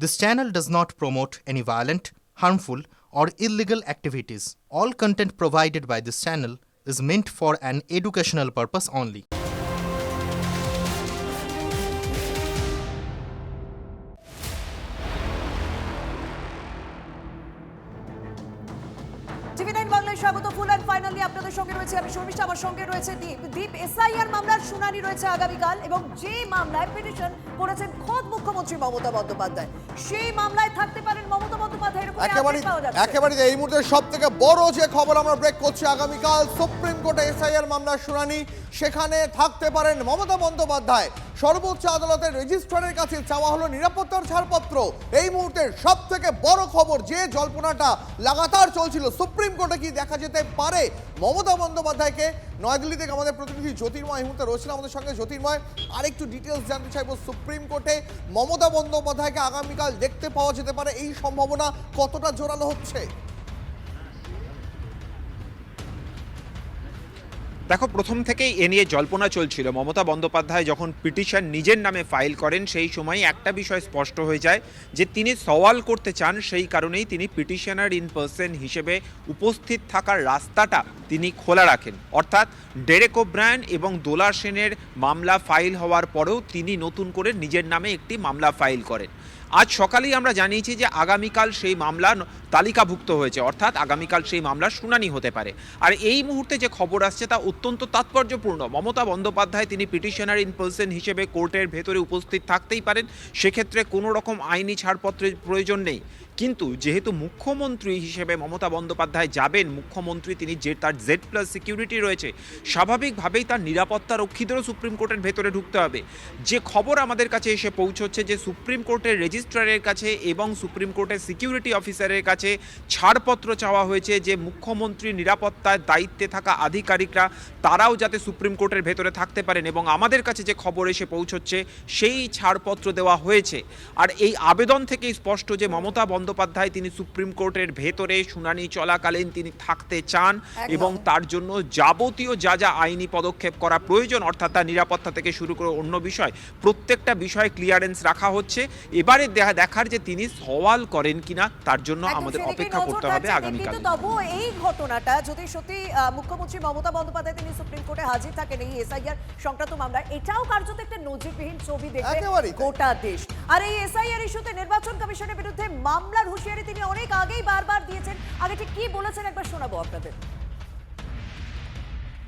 This channel does not promote any violent, harmful, or illegal activities. All content provided by this channel is meant for an educational purpose only. টিভি9 বাংলায় স্বাগত। Full and finally আপনাদের সঙ্গে রয়েছে আমি শর্মিষ্ঠা, আমার সঙ্গে রয়েছে দীপ। এসআইআর মামলার শুনানি রয়েছে আগামীকাল এবং যে মামলায় পিটিশন করেছেন খোদ মুখ্যমন্ত্রী মমতা বন্দ্যোপাধ্যায়, সেই মামলায় থাকতে পারেন মমতা বন্দ্যোপাধ্যায়। একেবারে এই মুহূর্তে সব থেকে বড় যে খবর আমরা ব্রেক করছি, আগামীকাল সুপ্রিম কোর্টে এসআইআর মামলার শুনানি, সেখানে থাকতে পারেন মমতা বন্দ্যোপাধ্যায়। সর্বোচ্চ আদালতের রেজিস্ট্রারের কাছে চাওয়া হলো নিরাপত্তার ছাড়পত্র। এই মুহূর্তের সব থেকে বড় খবর, যে জল্পনাটা লাগাতার চলছিল সুপ্রিম কোর্টে কি দেখা যেতে পারে মমতা বন্দ্যোপাধ্যায়কে। নয়াদিল্লি থেকে আমাদের প্রতিনিধি জ্যোতির্ময় এই মুহূর্তে রয়েছেন আমাদের সঙ্গে। জ্যোতির্ময়, আরেকটু ডিটেলস জানতে চাইবো, সুপ্রিম কোর্টে মমতা বন্দ্যোপাধ্যায়কে আগামীকাল দেখতে পাওয়া যেতে পারে, এই সম্ভাবনা কতটা জোরালো হচ্ছে? দেখো, প্রথম থেকেই এ নিয়ে জল্পনা চলছিল। মমতা বন্দ্যোপাধ্যায় যখন পিটিশন নিজের নামে ফাইল করেন, সেই সময় একটা বিষয় স্পষ্ট হয়ে যায় যে তিনি সওয়াল করতে চান, সেই কারণেই তিনি পিটিশনার ইন পার্সন হিসেবে উপস্থিত থাকার রাস্তাটা তিনি খোলা রাখেন। অর্থাৎ ডেরেক ওব্রায়ান এবং দোলা সেনের মামলা ফাইল হওয়ার পরেও তিনি নতুন করে নিজের নামে একটি মামলা ফাইল করেন। আজ সকালেই আমরা জানিয়েছি যে আগামীকাল সেই মামলা তালিকাভুক্ত হয়েছে, অর্থাৎ আগামীকাল সেই মামলার শুনানি হতে পারে। আর এই মুহূর্তে যে খবর আসছে তা অত্যন্ত তাৎপর্যপূর্ণ। মমতা বন্দ্যোপাধ্যায় তিনি পিটিশনার ইন পার্সন হিসেবে কোর্টের ভেতরে উপস্থিত থাকতেই পারেন, সেক্ষেত্রে কোনো রকম আইনি ছাড়পত্রের প্রয়োজন নেই। কিন্তু যেহেতু মুখ্যমন্ত্রী হিসেবে মমতা বন্দ্যোপাধ্যায় যাবেন, মুখ্যমন্ত্রী তিনি, যে তার Z+ সিকিউরিটি রয়েছে, স্বাভাবিকভাবেই তার নিরাপত্তা রক্ষীদেরও সুপ্রিম কোর্টের ভেতরে ঢুকতে হবে। যে খবর আমাদের কাছে এসে পৌঁছচ্ছে যে সুপ্রিম কোর্টের রেজিস্ট্রারের কাছে এবং সুপ্রিম কোর্টের সিকিউরিটি অফিসারের কাছে ছাড়পত্র চাওয়া হয়েছে যে মুখ্যমন্ত্রী নিরাপত্তার দায়িত্বে থাকা আধিকারিকরা তারাও যাতে সুপ্রিম কোর্টের ভেতরে থাকতে পারেন, এবং আমাদের কাছে যে খবর এসে পৌঁছচ্ছে সেই ছাড়পত্র দেওয়া হয়েছে। আর এই আবেদন থেকেই স্পষ্ট যে মমতা বন্দ্যোপাধ্যায় তিনি সুপ্রিম কোর্টের ভেতরে শুনানি চলাকালীন তিনি থাকতে চান, এবং তার জন্য যাবতীয় যা যা আইনি পদক্ষেপ করা প্রয়োজন, অর্থাৎ তার নিরাপত্তা থেকে শুরু করে অন্য বিষয়, প্রত্যেকটা বিষয়ে ক্লিয়ারেন্স রাখা হচ্ছে। এবারে দেখার যে তিনি সওয়াল করেন কিনা, তার জন্য আমাদের অপেক্ষা করতে হবে আগামীকাল। তবু এই ঘটনাটা যদি সত্যি মুখ্যমন্ত্রী মমতা বন্দ্যোপাধ্যায় তিনি সুপ্রিম কোর্টে হাজির থাকেন এই এসআইআর সংক্রান্ত মামলায়, এটাও কার্যত একটা নজিরবিহীন ছবি দেখবে গোটা দেশ। আর এই এসআইআর ইস্যুতে নির্বাচন কমিশনের বিরুদ্ধে মামলার হুঁশিয়ারি তিনি অনেক আগেই বারবার দিয়েছেন। আগে ঠিক কি বলেছেন একবার শোনাবো আপনাদের।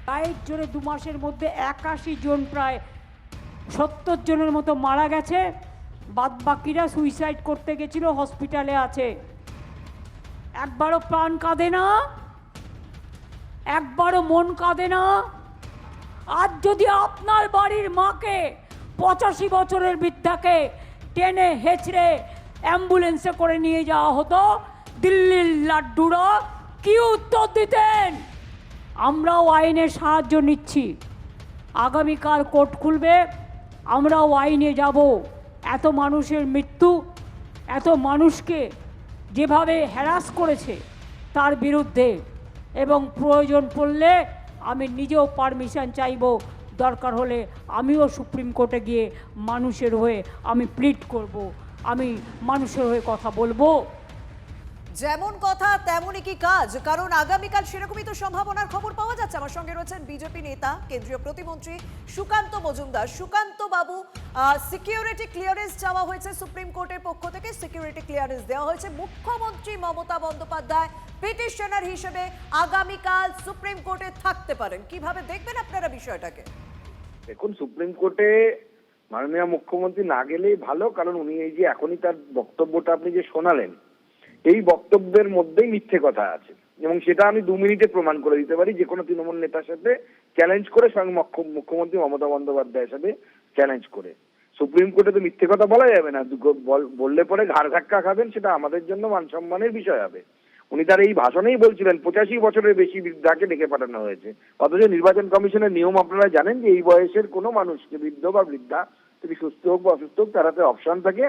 ৬০ জনে ২ মাসের মধ্যে ৮১ জন, প্রায় ৭০ জনের মতো মারা গেছে। বাদ বাকিরা সুইসাইড করতে গেছিল, হসপিটালে আছে। একবারও প্রাণ কাঁদে না, একবারও মন কাঁদে না। আজ যদি আপনার বাড়ির মাকে, ৮৫ বছরের বৃদ্ধাকে টেনে হেঁচড়ে অ্যাম্বুলেন্সে করে নিয়ে যাওয়া হতো, দিল্লির লাড্ডুরা কি উত্তর দিতেন? আমরাও আইনের সাহায্য নিচ্ছি। আগামীকাল কোর্ট খুলবে, আমরাও আইনে যাব। এত মানুষের মৃত্যু, এত মানুষকে যেভাবে হ্যারাস করেছে তার বিরুদ্ধে, এবং প্রয়োজন পড়লে আমি নিজেও পারমিশন চাইব, দরকার হলে আমিও সুপ্রিম কোর্টে গিয়ে মানুষের হয়ে আমি প্লিড করব, আমি মানুষের হয়ে কথা বলবো। যেমন কথা তেমনই কি কাজ, কারণ আগামীকাল সেরকমই তো সম্ভাবনার খবর পাওয়া যাচ্ছে। আমার সঙ্গে রয়েছেন বিজেপি নেতা, কেন্দ্রীয় প্রতিমন্ত্রী সুকান্ত মজুমদার। সুকান্ত বাবু, সিকিউরিটি ক্লিয়ারেন্স চাওয়া হয়েছে সুপ্রিম কোর্টের পক্ষ থেকে, সিকিউরিটি ক্লিয়ারেন্স দেওয়া হয়েছে। মুখ্যমন্ত্রী মমতা বন্দ্যোপাধ্যায় পিটিশনার হিসেবে আগামীকাল সুপ্রিম কোর্টে থাকতে পারেন। কিভাবে দেখবেন আপনারা বিষয়টাকে? দেখুন, সুপ্রিম কোর্টে মাননীয় মুখ্যমন্ত্রী না গেলেই ভালো, কারণ উনি এই যে এখনই তার বক্তব্যটা আপনি যে শোনালেন, এই বক্তব্যের মধ্যেই মিথ্যে কথা আছে, এবং সেটা আমি 2 মিনিটে প্রমাণ করে দিতে পারি যে কোনো তৃণমূল নেতার সাথে চ্যালেঞ্জ করে, স্বয়ং মুখ্যমন্ত্রী মমতা বন্দ্যোপাধ্যায়ের সাথে চ্যালেঞ্জ করে। সুপ্রিম কোর্টে তো মিথ্যে কথা বলা যাবে না, বললে পরে ঘাড় ধাক্কা খাবেন, সেটা আমাদের জন্য মান সম্মানের বিষয় হবে। উনি তার এই ভাষণেই বলছিলেন 85 বছরের বেশি বৃদ্ধাকে ডেকে পাঠানো হয়েছে, অথচ নির্বাচন কমিশনের নিয়ম আপনারা জানেন যে এই বয়সের কোনো মানুষকে, বৃদ্ধ বা বৃদ্ধা, তিনি সুস্থ হোক বা অসুস্থ হোক, তার হাতে অপশন থাকে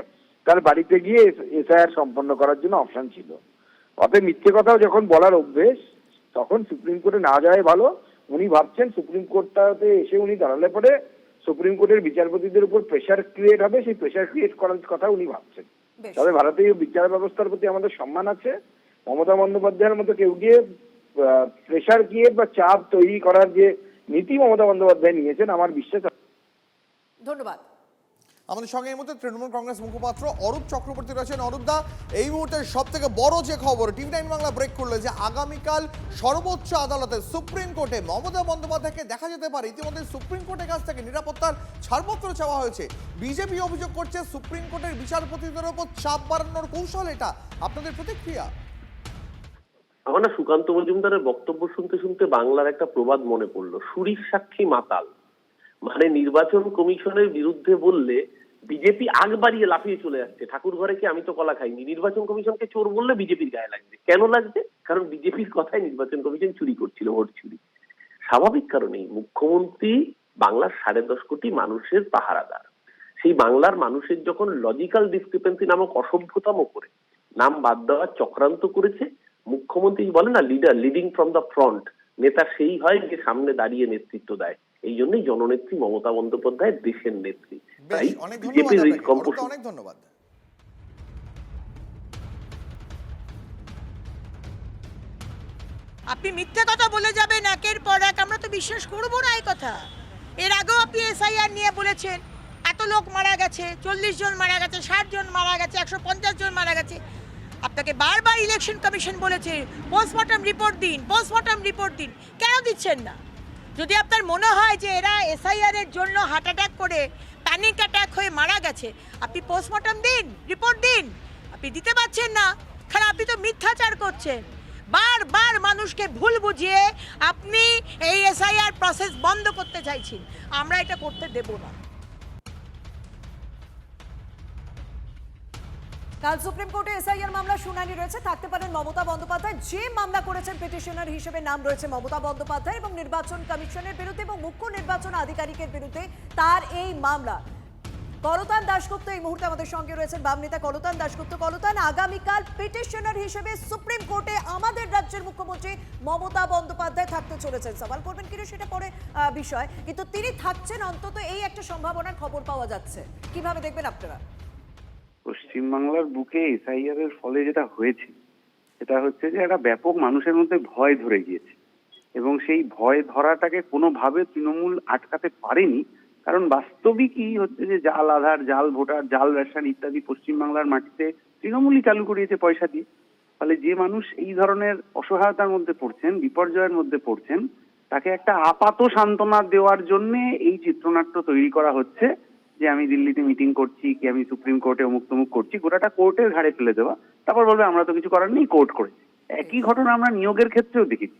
তার বাড়িতে গিয়ে এসআইআর সম্পন্ন করার জন্য অপশন ছিল। অতএব মিথ্যে কথাও যখন বলার অভ্যেস, তখন সুপ্রিম কোর্টে না যাওয়াই ভালো। উনি ভাবছেন সুপ্রিম কোর্টটাতে এসে উনি দাঁড়ালে পরে সুপ্রিম কোর্টের বিচারপতিদের উপর প্রেশার ক্রিয়েট হবে, সেই প্রেশার ক্রিয়েট করার কথা উনি ভাবছেন। বেশ। তবে ভারতীয় বিচার ব্যবস্থার প্রতি আমাদের সম্মান আছে। মমতা বন্দ্যোপাধ্যায়ের মতো কেউ গিয়ে প্রেশার গিয়ে বা চাপ তৈরি করার যে নীতি মমতা বন্দ্যোপাধ্যায় নিয়েছেন, আমার বিশ্বাস। ধন্যবাদ। আমাদের সঙ্গে এই মুহূর্তে তৃণমূল কংগ্রেস মুখপাত্র অরূপ চক্রবর্তী রয়েছেন। অরূপদা, এই মুহূর্তে সব থেকে বড় যে খবর TV9 বাংলা ব্রেক করলো যে আগামীকাল সর্বোচ্চ আদালতে সুপ্রিম কোর্টে মমতা বন্দ্যোপাধ্যায়কে দেখা যেতে পারে। ইতিমধ্যে সুপ্রিম কোর্টের কাছ থেকে নিরাপত্তার ছাড়পত্র চাওয়া হয়েছে। বিজেপি অভিযোগ করছে সুপ্রিম কোর্টের বিচারপতিদের উপর চাপ বাড়ানোর কৌশল এটা। আপনাদের প্রতিক্রিয়া? আমার না সুকান্ত মজুমদারের বক্তব্য শুনতে শুনতে বাংলার একটা প্রবাদ মনে পড়লো, সুরীর সাক্ষী মাতাল। মানে নির্বাচন কমিশনের বিরুদ্ধে বললে বিজেপি আগ বাড়িয়ে লাফিয়ে চলে যাচ্ছে। ঠাকুর ঘরে কি আমি তো কলা খাইনি। নির্বাচন কমিশনকে চোর বললে বিজেপির গায়ে লাগবে। কেন লাগবে? কারণ বিজেপির কথায় নির্বাচন কমিশন চুরি করছিল, ভোট চুরি। স্বাভাবিক কারণেই মুখ্যমন্ত্রী বাংলার 10.5 কোটি মানুষের পাহারাদার। সেই বাংলার মানুষের যখন লজিক্যাল ডিসক্রিপেন্সি নামক অসভ্যতম করে নাম বাদ দেওয়ার চক্রান্ত করেছে, মুখ্যমন্ত্রী বলে না leader leading from the front, নেতা সেই হয় যে সামনে দাঁড়িয়ে নেতৃত্ব দেয়। এই জন্যই জননেত্রী মমতা বন্দ্যোপাধ্যায় দেশের নেত্রী। তাই অনেক বিজেপির ধন্যবাদ। অনেক ধন্যবাদ। আপনি মিথ্যে কথা বলে যাবেন একের পর এক, আমরা তো বিশ্বাস করবো না এই কথা। এর আগেও আপনি SIR নিয়ে বলেছেন এত লোক মারা গেছে, 40 জন মারা গেছে, 60 জন মারা গেছে, 150 জন মারা গেছে। আপনাকে বারবার ইলেকশন কমিশন বলেছে পোস্টমর্টম রিপোর্ট দিন, পোস্টমর্টম রিপোর্ট দিন। কেন দিচ্ছেন না? যদি আপনার মনে হয় যে এরা SIR এর জন্য হার্ট অ্যাটাক করে প্যানিক অ্যাটাক হয়ে মারা গেছে, আপনি পোস্টমর্টম দিন, রিপোর্ট দিন। আপনি দিতে পারছেন না, কারণ আপনি তো মিথ্যাচার করছেন। বারবার মানুষকে ভুল বুঝিয়ে আপনি এই SIR প্রসেস বন্ধ করতে চাইছেন। আমরা এটা করতে দেব না। কাল সুপ্রিম কোর্টে SIR মামলা শুনানি রয়েছে। থাকতে পারেন মমতা বন্দ্যোপাধ্যায়। যে মামলা করেছেন পিটিশনার হিসেবে নাম রয়েছে মমতা বন্দ্যোপাধ্যায় এবং নির্বাচন কমিশনের বিরুদ্ধে এবং মুখ্য নির্বাচন আধিকারিকের বিরুদ্ধে তার এই মামলা। কলতান দাশগুপ্ত এই মুহূর্তে আমাদের সঙ্গে রয়েছেন, বাম নেতা কলতান দাশগুপ্ত। কলতান, আগামীকাল পিটিশনার হিসেবে সুপ্রিম কোর্টে আমাদের রাজ্যের মুখ্যমন্ত্রী মমতা বন্দ্যোপাধ্যায় থাকতে চলেছেন। সওয়াল করবেন কিনা সেটা পরে বিষয়, কিন্তু তিনি থাকছেন অন্তত এই একটা সম্ভাবনার খবর পাওয়া যাচ্ছে। কিভাবে দেখবেন আপনারা? পশ্চিমবাংলার বুকে SIR এর ফলে যেটা হয়েছে সেটা হচ্ছে যে একটা ব্যাপক মানুষের মধ্যে ভয় ধরে গিয়েছে এবং সেই ভয় ধরাটাকে কোনোভাবে তৃণমূল আটকাতে পারেনি। কারণ বাস্তবিকই হচ্ছে যে জাল আধার, জাল ভোটার, জাল রেশন ইত্যাদি পশ্চিমবাংলার মাটিতে তৃণমূলই চালু করিয়েছে পয়সা দিয়ে। ফলে যে মানুষ এই ধরনের অসহায়তার মধ্যে পড়ছেন, বিপর্যয়ের মধ্যে পড়ছেন, তাকে একটা আপাত সান্ত্বনা দেওয়ার জন্য এই চিত্রনাট্য তৈরি করা হচ্ছে যে আমি দিল্লিতে মিটিং করছি, কি আমি সুপ্রিম কোর্টে অমুক তমুক করছি, গোটাটা কোর্টের ঘাড়ে ফেলে দেওয়া। তারপর বলবে আমরা তো কিছু করার নেই, কোর্ট করেছে। একই ঘটনা আমরা নিয়োগের ক্ষেত্রেও দেখেছি।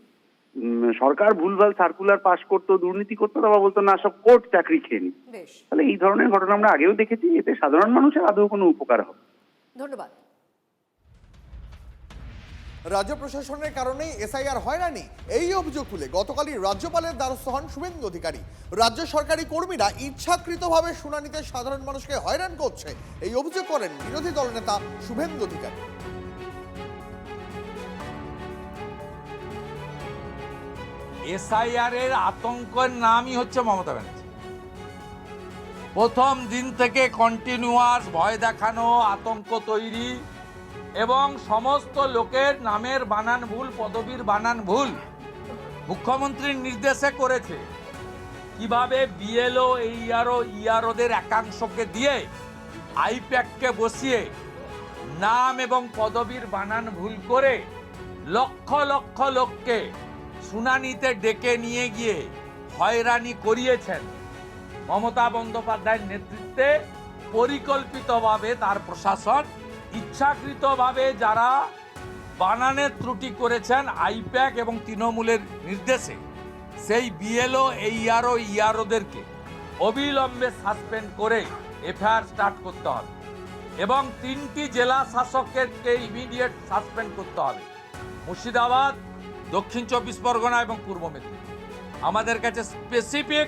সরকার ভুলভাল সার্কুলার পাস করতো, দুর্নীতি করতো, তারপর বলতো না সব কোর্ট চাকরি খেয়ে নি। তাহলে এই ধরনের ঘটনা আমরা আগেও দেখেছি। এতে সাধারণ মানুষের আদৌ কোনো উপকার হবে? ধন্যবাদ। রাজ্য প্রশাসনের কারণেই SIR হয়রানি, এই অভিযোগ তুলে গতকালই রাজ্যপালের দ্বারস্থ হন শুভেন্দু অধিকারী। রাজ্য সরকারি কর্মীরা ইচ্ছাকৃতভাবে শুনানিতে সাধারণ মানুষকে হয়রান করছে, এই অভিযোগ করেন বিরোধী দলনেতা শুভেন্দু অধিকারী। SIR এর আতঙ্কের নামই হচ্ছে মমতা ব্যানার্জি। প্রথম দিন থেকে কন্টিনিউয়াস ভয় দেখানো, আতঙ্ক তৈরি এবং সমস্ত লোকের নামের বানান ভুল, পদবীর বানান ভুল মুখ্যমন্ত্রীর নির্দেশে করেছে। কিভাবে BLO, AERO, EROদের একাংশকে দিয়ে আইপ্যাককে বসিয়ে নাম এবং পদবীর বানান ভুল করে লক্ষ লক্ষ লোককে শুনানিতে ডেকে নিয়ে গিয়ে হয়রানি করিয়েছেন মমতা বন্দ্যোপাধ্যায়ের নেতৃত্বে। পরিকল্পিতভাবে তার প্রশাসন ইচ্ছাকৃতভাবে যারা বানানের ত্রুটি করেছেন আইপ্যাক এবং তৃণমূলের নির্দেশে, সেই BLO, AERO, EROদেরকে অবিলম্বে সাসপেন্ড করে FIR স্টার্ট করতে হবে এবং 3টি জেলা শাসককে ইমিডিয়েট সাসপেন্ড করতে হবে। মুর্শিদাবাদ, দক্ষিণ 24 পরগনা এবং পূর্ব মেদিনীপুর। আমাদের কাছে স্পেসিফিক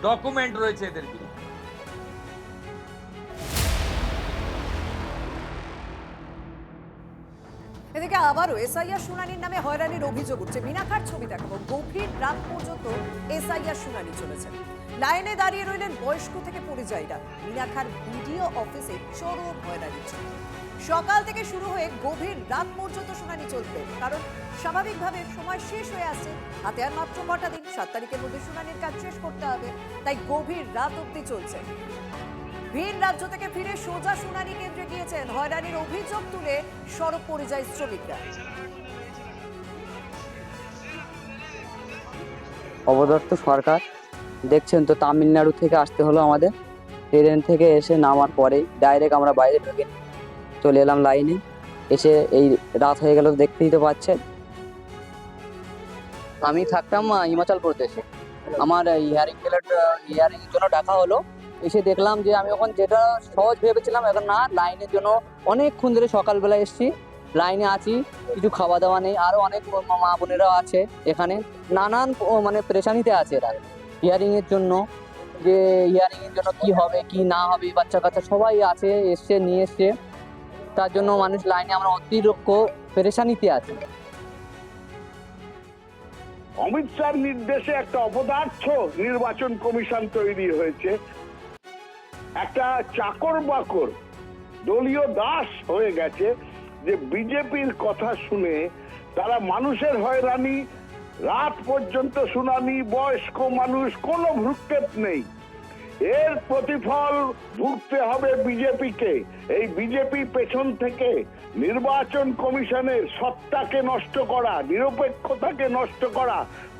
ডকুমেন্ট রয়েছে এদের বিরুদ্ধে। এদিকে আবারও এসআইআর শুনানির নামে হয়রানির অভিযোগ উঠছে। মিনাখার ছবি দেখাবো, গভীর রাত পর্যন্ত এসআইআর শুনানি চলেছে। লাইনে দাঁড়িয়ে রইলেন বয়স্ক থেকে পরিযায়ীরা। মিনাখার বিডিও অফিসে চরম হয়রানি চলছে। সকাল থেকে শুরু হয়ে গভীর রাত পর্যন্ত শুনানি চলবে, কারণ স্বাভাবিকভাবে সময় শেষ হয়ে আসছে। হাতে আর মাত্র কটা দিন, 7 তারিখের মধ্যে শুনানির কাজ শেষ করতে হবে, তাই গভীর রাত অবধি চলছে। ভিন রাজ্য থেকে ফিরে সোজা শুনানি কেন্দ্রে গিয়েছেন হয়রানির অভিযোগ তুলে সড়ক পরিযায়ী শ্রমিকরা। অবদত্ত সরকার, দেখছেন তো তামিলনাড়ু থেকে আসতে হলো আমাদের। ট্রেন থেকে এসে নামার পরেই ডাইরেক্ট আমরা বাইরে ঢুকে চলে এলাম লাইনে। এসে এই রাত হয়ে গেল, দেখতেই তো পাচ্ছেন। আমি থাকতাম হিমাচল প্রদেশে, আমার হিয়ারিং এর জন্য ডাকা হলো। এসে দেখলাম যে আমি ওখানে যেটা সহজ ভেবেছিলাম, এখন না, লাইনের জন্য অনেকক্ষণ ধরে সকালবেলা এসেছি, লাইনে আছি, কিছু খাওয়া দাওয়া নেই। আরও অনেক মা বোনেরাও আছে এখানে, নানান মানে পেরেশানিতে আছে এরা হিয়ারিংয়ের জন্য, যে হিয়ারিংয়ের জন্য কি হবে কি না হবে, বাচ্চা কাচ্চা সবাই আছে, এসছে নিয়ে এসছে। তার জন্য মানুষ লাইনে, আমরা অতিরিক্ত পেরেশানিতে আছি। অমিত শাহর নির্দেশে একটা অপদার্থ নির্বাচন কমিশন তৈরি হয়েছে, একটা চাকর বাকর দলীয় দাস হয়ে গেছে, যে বিজেপির কথা শুনে তারা মানুষের হয়রানি, রাত পর্যন্ত শুনানি, বয়স্ক মানুষ, কোনো ভ্রুক্ষেপ নেই। এর প্রতিফল ভুগতে হবে বিজেপিকে। এই বিজেপি পেছন থেকে নির্বাচন কমিশনের সত্তাকে নষ্ট করা, নিরপেক্ষতাকে নষ্ট করা,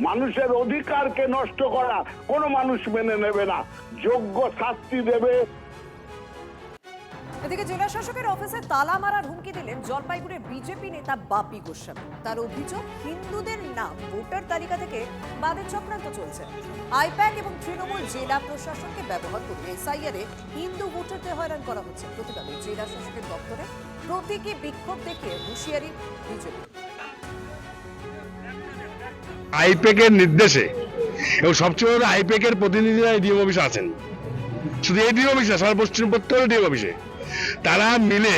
মানুষের অধিকারকে নষ্ট করা কোনো মানুষ মেনে নেবে না, যোগ্য শাস্তি দেবে। এদিকে জেলা শাসকের অফিসে তালা মারার হুমকি দিলেন জলপাইগুড়ির বিজেপি নেতা বাপি গোস্বামী। তার অভিযোগ, হিন্দুদের নাম ভোটার তালিকা থেকে বাদের চক্রান্ত চলছে। আইপ্যাক এবং তৃণমূল জেলা প্রশাসনকে ব্যবহার করে এসআইআরে হিন্দু ভোটারদের হয়রান করা হচ্ছে। প্রতিবাদে জেলা শাসকের দপ্তরে প্রতীকী বিক্ষোভ দেখিয়ে হুঁশিয়ারি বিজেপি। আইপ্যাকের নির্দেশে এবং সবচেয়ে বড় আইপ্যাকের প্রতিনিধিরা ডিএম অফিসে আছেন, শুধু এই ডিএম অফিসে, সারা পশ্চিমবঙ্গ ডিএম অফিসে, তারা মিলে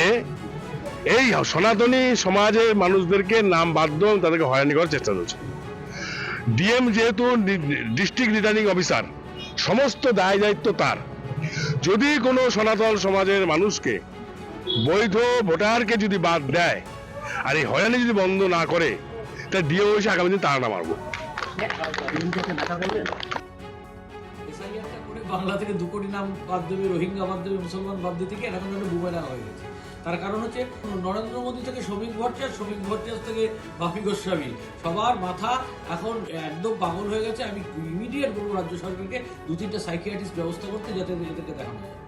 এই সনাতনী সমাজের মানুষদেরকে নাম বাদ দেওয়া, তাদেরকে হয়রানি করার চেষ্টা চলছে। ডিএম যেহেতু ডিস্ট্রিক্ট রিটার্নিং অফিসার, সমস্ত দায় দায়িত্ব তার। যদি কোনো সনাতন সমাজের মানুষকে, বৈধ ভোটারকে যদি বাদ দেয় আর এই হয়রানি যদি বন্ধ না করে, তা ডিএম অফিসে আগামী দিন তাড়া মারবো। বাংলা থেকে 2 কোটি নাম বাদ দেবে, রোহিঙ্গা বাদ দেবে, মুসলমান বাদ দিতে গিয়ে এখন যেন বুমেরাং হয়ে গেছে। তার কারণ হচ্ছে নরেন্দ্র মোদী থেকে শ্রমিক ভট্টাচার্য থেকে বাপি গোস্বামী, সবার মাথা এখন একদম পাগল হয়ে গেছে। আমি ইমিডিয়েট বলবো রাজ্য সরকারকে 2-3টা সাইকিয়াট্রিস্ট ব্যবস্থা করতে, যাতে এদেরকে দেখানো যায়।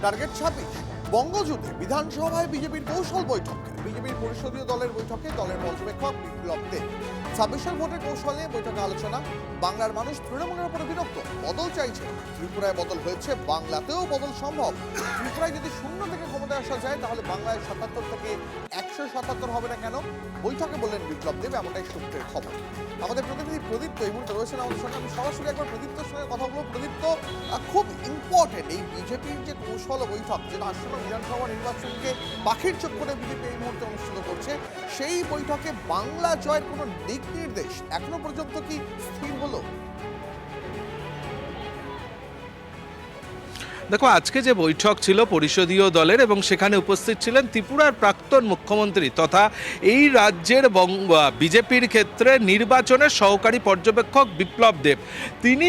টার্গেট 26 বঙ্গজুড়ে বিধানসভায় বিজেপির কৌশল বৈঠক। বিজেপির পরিষদীয় দলের বৈঠকে দলের পর্যবেক্ষক বিপ্লব দেব। 26 ভোটের কৌশল নিয়ে বৈঠকে আলোচনা। বাংলার মানুষ তৃণমূলের উপরে বিরক্ত, বদল চাইছে। ত্রিপুরায় বদল হয়েছে, বাংলাতেও বদল সম্ভব। ত্রিপুরায় যদি 0 থেকে ক্ষমতায় আসা যায়, তাহলে বাংলায় 77 থেকে 177 হবে না কেন? বৈঠকে বললেন বিপ্লব দেব, এমনটাই সূত্রের খবর। আমাদের প্রতিনিধি প্রদীপ্ত এই মুহূর্তে রয়েছেন আমাদের সঙ্গে। আমি সরাসরি একবার প্রদীপ্তর সঙ্গে কথা বলবো। প্রদীপ্ত, খুব ইম্পর্টেন্ট এই বিজেপির যে কৌশল বৈঠক, যেটা আসন্ন বিধানসভা নির্বাচনকে পাখির চোখ করে বিজেপি এই মুহূর্তে অনুষ্ঠিত করছে, সেই বৈঠকে বাংলা জয়ের কোনো দিক নির্দেশ এখনো পর্যন্ত কি স্থির হলো? দেখো, আজকে যে বৈঠক ছিল পরিষদীয় দলের, এবং সেখানে উপস্থিত ছিলেন ত্রিপুরার প্রাক্তন মুখ্যমন্ত্রী তথা এই রাজ্যের বিজেপির ক্ষেত্রে নির্বাচনের সহকারী পর্যবেক্ষক বিপ্লব দেব। তিনি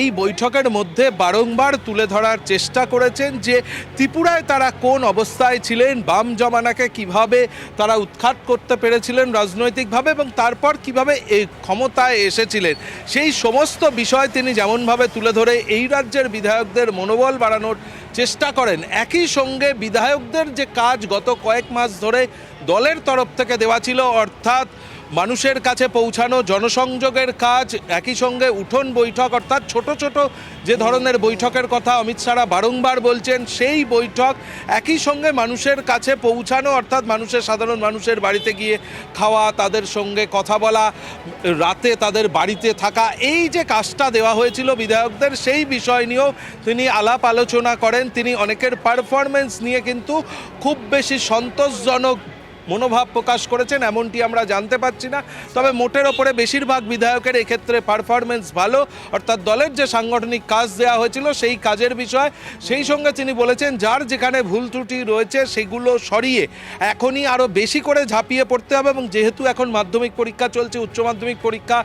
এই বৈঠকের মধ্যে বারংবার তুলে ধরার চেষ্টা করেছেন যে ত্রিপুরায় তারা কোন অবস্থায় ছিলেন, বাম জমানাকে কিভাবে তারা উৎখাত করতে পেরেছিলেন রাজনৈতিকভাবে, এবং তারপর কিভাবে এই ক্ষমতায় এসেছিলেন, সেই সমস্ত বিষয় তিনি যেমনভাবে তুলে ধরে এই রাজ্যের বিধায়কদের মনোবল বাড়ানোর চেষ্টা করেন। একই সঙ্গে বিধায়কদের যে কাজ গত কয়েক মাস ধরে দলের তরফ থেকে দেওয়া ছিল, অর্থাৎ মানুষের কাছে পৌঁছানো, জনসংযোগের কাজ, একই সঙ্গে উঠোন বৈঠক, অর্থাৎ ছোট ছোট যে ধরনের বৈঠকের কথা অমিত শাহরা বারংবার বলছেন, সেই বৈঠক একই সঙ্গে মানুষের কাছে পৌঁছানো, অর্থাৎ সাধারণ মানুষের বাড়িতে গিয়ে খাওয়া, তাদের সঙ্গে কথা বলা, রাতে তাদের বাড়িতে থাকা, এই যে কাজটা দেওয়া হয়েছিল বিধায়কদের, সেই বিষয় নিয়েও তিনি আলাপ আলোচনা করেন। তিনি অনেকের পারফরমেন্স নিয়ে কিন্তু খুব বেশি সন্তোষজনক মনোভাব প্রকাশ করেছেন এমনটি আমরা জানতে পাচ্ছি না, তবে মোটের ওপরে বেশিরভাগ বিধায়কের এক্ষেত্রে পারফরমেন্স ভালো, অর্থাৎ দলের যে সাংগঠনিক কাজ দেওয়া হয়েছিল সেই কাজের বিষয়। সেই সঙ্গে তিনি বলেছেন যার যেখানে ভুল ত্রুটি রয়েছে সেগুলো সরিয়ে এখনই আরও বেশি করে ঝাঁপিয়ে পড়তে হবে, এবং যেহেতু এখন মাধ্যমিক পরীক্ষা চলছে, উচ্চ মাধ্যমিক পরীক্ষা,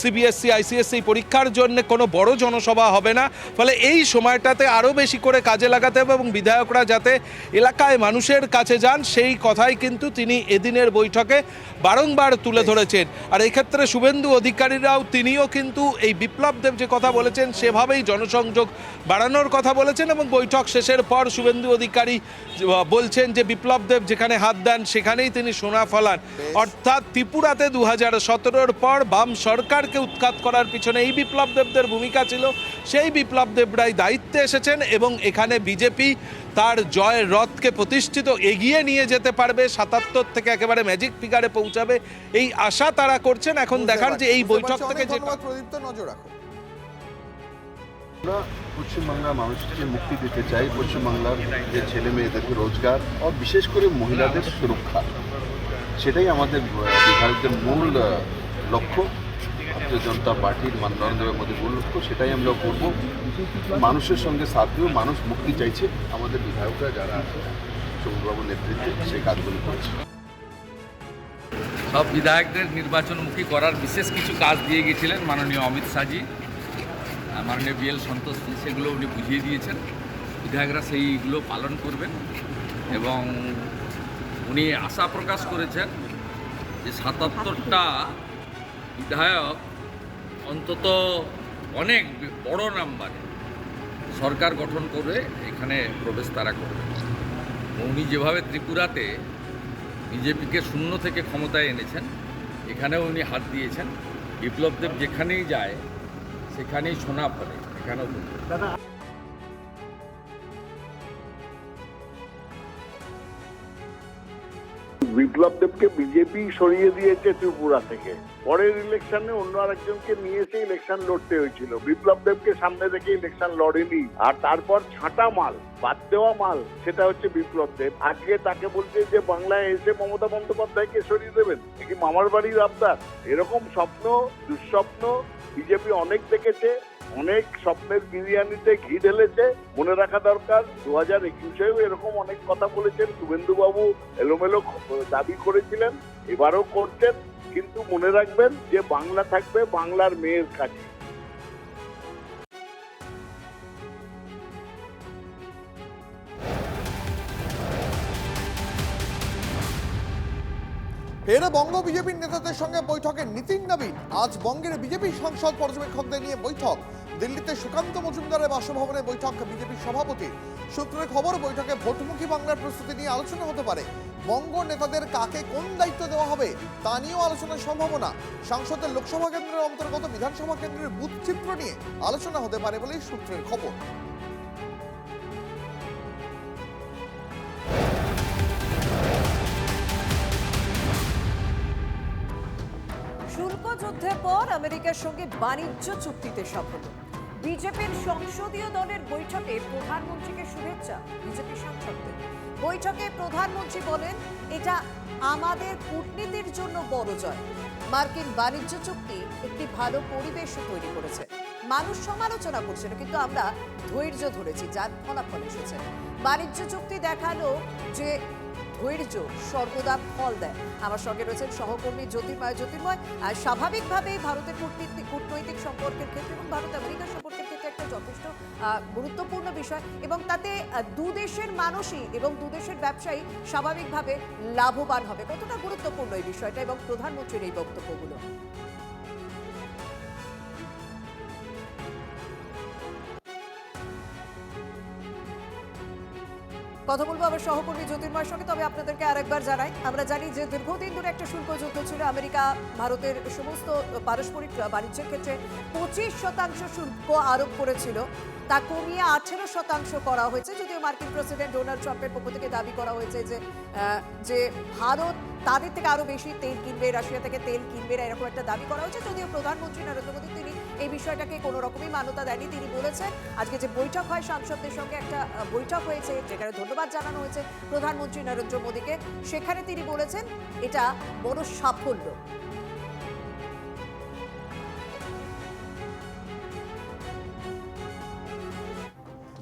সিবিএসসি আইসিএসসি পরীক্ষার জন্য কোনো বড় জনসভা হবে না, ফলে এই সময়টাতে আরও বেশি করে কাজে লাগাতে হবে এবং বিধায়করা যাতে এলাকায় মানুষের কাছে যান সেই কথাই কিন্তু তিনি এদিনের বৈঠকে বারংবার তুলে ধরেছেন। আর এই ক্ষেত্রে শুভেন্দু অধিকারীরাও তিনিও কিন্তু এই বিপ্লব দেব যে কথা বলেছেন সেভাবেই জনসংযোগ বাড়ানোর কথা বলেছেন, এবং বৈঠক শেষের পর শুভেন্দু অধিকারী বলছেন যে বিপ্লব দেব যেখানে হাত দেন সেখানেই তিনি সোনা ফলান, অর্থাৎ ত্রিপুরাতে 2017-র পর বাম সরকারকে উৎখাত করার পিছনে এই বিপ্লব দেবদের ভূমিকা ছিল, সেই বিপ্লব দেবরাই দায়িত্বে এসেছেন এবং এখানে বিজেপি তার জয়ের রথকে প্রতিষ্ঠিত এগিয়ে নিয়ে যেতে পারবে, 77 থেকে একেবারে ম্যাজিক ফিগারে পৌঁছাবে এই আশা তারা করছেন। এখন দেখার যে এই বৈঠক থেকে যে প্রদীপ্ত নজর রাখো। আমরা পশ্চিমবাংলার মানুষকে মুক্তি দিতে চাই, পশ্চিমবাংলার যে ছেলে মেয়েদেরকে রোজগার ও বিশেষ করে মহিলাদের সুরক্ষা, সেটাই আমাদের বিধায়কদের মূল লক্ষ্য। ভারতীয় জনতা পার্টির নরেন্দ্র মোদীর মূল লক্ষ্য, সেটাই আমরা করব। মানুষের সঙ্গে সাথেও মানুষ মুক্তি চাইছে, আমাদের বিধায়করা যারা আছে সৌরভবাবুর নেতৃত্বে সেই কাজগুলো করছে। সব বিধায়কদের নির্বাচনমুখী করার বিশেষ কিছু কাজ দিয়ে গিয়েছিলেন মাননীয় অমিত শাহজি, মাননীয় বিএল সন্তোষজি, সেগুলো উনি বুঝিয়ে দিয়েছেন। বিধায়করা সেইগুলো পালন করবেন এবং উনি আশা প্রকাশ করেছেন যে 77টা বিধায়ক অন্তত অনেক বড় নাম্বারে সরকার গঠন করে এখানে প্রবেশ তারা করবে। উনি যেভাবে ত্রিপুরাতে বিজেপিকে শূন্য থেকে ক্ষমতায় এনেছেন, এখানেও উনি হাত দিয়েছেন। বিপ্লব দেব যেখানেই যায় সেখানেই সোনা ফলে, এখানেও দাদা। বিপ্লব দেবকে বিজেপি সরিয়ে দিয়েছে ত্রিপুরা থেকে, পরের ইলেকশনে অন্য আরেকজনকে নিয়ে এসে ইলেকশন লড়তে হয়েছিল। বিপ্লব দেবকে সামনে রেখে ইলেকশন লড়েনি, আর তারপর ছাঁটা মাল, বাদ দেওয়া মাল, সেটা হচ্ছে বিপ্লব দেব। আজকে তাকে বলছে যে বাংলায় এসে মমতা বন্দ্যোপাধ্যায়কে সরিয়ে দেবেন, কি মামার বাড়ির আবদার? এরকম স্বপ্ন, দুঃস্বপ্ন বিজেপি অনেক দেখেছে, অনেক স্বপ্নের বিরিয়ানিতে ঘি ঢেলেছে। মনে রাখা দরকার 2021-এও এরকম অনেক কথা বলেছেন শুভেন্দু বাবু, এলোমেলো দাবি করেছিলেন, এবারও করছেন, কিন্তু মনে রাখবেন যে বাংলা থাকবে বাংলার মেয়ের কাছে। ফের বঙ্গ বিজেপির নেতাদের সঙ্গে বৈঠকে নীতিন নবীন। আজ বঙ্গের বিজেপি সংসদ পর্যবেক্ষকদের নিয়ে বৈঠক। দিল্লিতে সুকান্ত মজুমদারের বাসভবনে বৈঠক বিজেপির সভাপতি। সূত্রের খবর, বৈঠকে ভোটমুখী বাংলার প্রস্তুতি নিয়ে আলোচনা হতে পারে। বঙ্গ নেতাদের কাকে কোন দায়িত্ব দেওয়া হবে তা নিয়েও আলোচনার সম্ভাবনা। সাংসদের লোকসভা কেন্দ্রের অন্তর্গত বিধানসভা কেন্দ্রের বুথ চিত্র নিয়ে আলোচনা হতে পারে বলেই সূত্রের খবর। শুল্ক যুদ্ধের পর আমেরিকার সঙ্গে বাণিজ্য চুক্তিতে সফল। বিজেপির সংসদীয় দলের বৈঠকে প্রধানমন্ত্রীকে শুভেচ্ছা বিজেপি সাংসদদের। বৈঠকে প্রধানমন্ত্রী বলেন, এটা আমাদের কূটনীতির জন্য বড় জয়। মার্কিন বাণিজ্য চুক্তি একটি ভালো পরিবেশ তৈরি করেছে। মানুষ সমালোচনা করছিল, কিন্তু আমরা ধৈর্য ধরেছি, যার ফলাফল এসেছে। বাণিজ্য চুক্তি দেখালো যে ধৈর্য সর্বদা ফল দেয়। আমার সঙ্গে রয়েছেন সহকর্মী জ্যোতির্ময়। আর স্বাভাবিকভাবেই ভারতের কূটনৈতিক সম্পর্কের ক্ষেত্রে এবং ভারত আমেরিকার সম্পর্কের ক্ষেত্রে একটা যথেষ্ট গুরুত্বপূর্ণ বিষয়, এবং তাতে দুদেশের মানুষই এবং দুদেশের ব্যবসায়ী স্বাভাবিকভাবে লাভবান হবে। কতটা গুরুত্বপূর্ণ এই বিষয়টা এবং প্রধানমন্ত্রীর এই বক্তব্যগুলো? কথা বলবো আমার সহকর্মী জ্যোতির্ময়ের সঙ্গে। তবে আপনাদেরকে আরেকবার জানাই, আমরা জানি যে দীর্ঘদিন ধরে একটা শুল্ক যুদ্ধ ছিল। আমেরিকা ভারতের সমস্ত পারস্পরিক বাণিজ্যের ক্ষেত্রে 25% শুল্ক আরোপ করেছিল, তা কমিয়ে 18% করা হয়েছে। যদিও মার্কিন প্রেসিডেন্ট ডোনাল্ড ট্রাম্পের পক্ষ থেকে দাবি করা হয়েছে যে ভারত তাদের থেকে আরো বেশি তেল কিনবে, রাশিয়া থেকে তেল কিনবে না, এরকম একটা দাবি করা হয়েছে। যদিও প্রধানমন্ত্রী নরেন্দ্র মোদী তিনি এই বিষয়টাকে কোনো রকমই মান্যতা দেননি। তিনি বলেছেন আজকে যে বৈঠক হয় সাংসদদের সঙ্গে, একটা বৈঠক হয়েছে যেখানে ধন্যবাদ জানানো হয়েছে প্রধানমন্ত্রী নরেন্দ্র মোদীকে, সেখানে তিনি বলেছেন এটা বড় সাফল্য।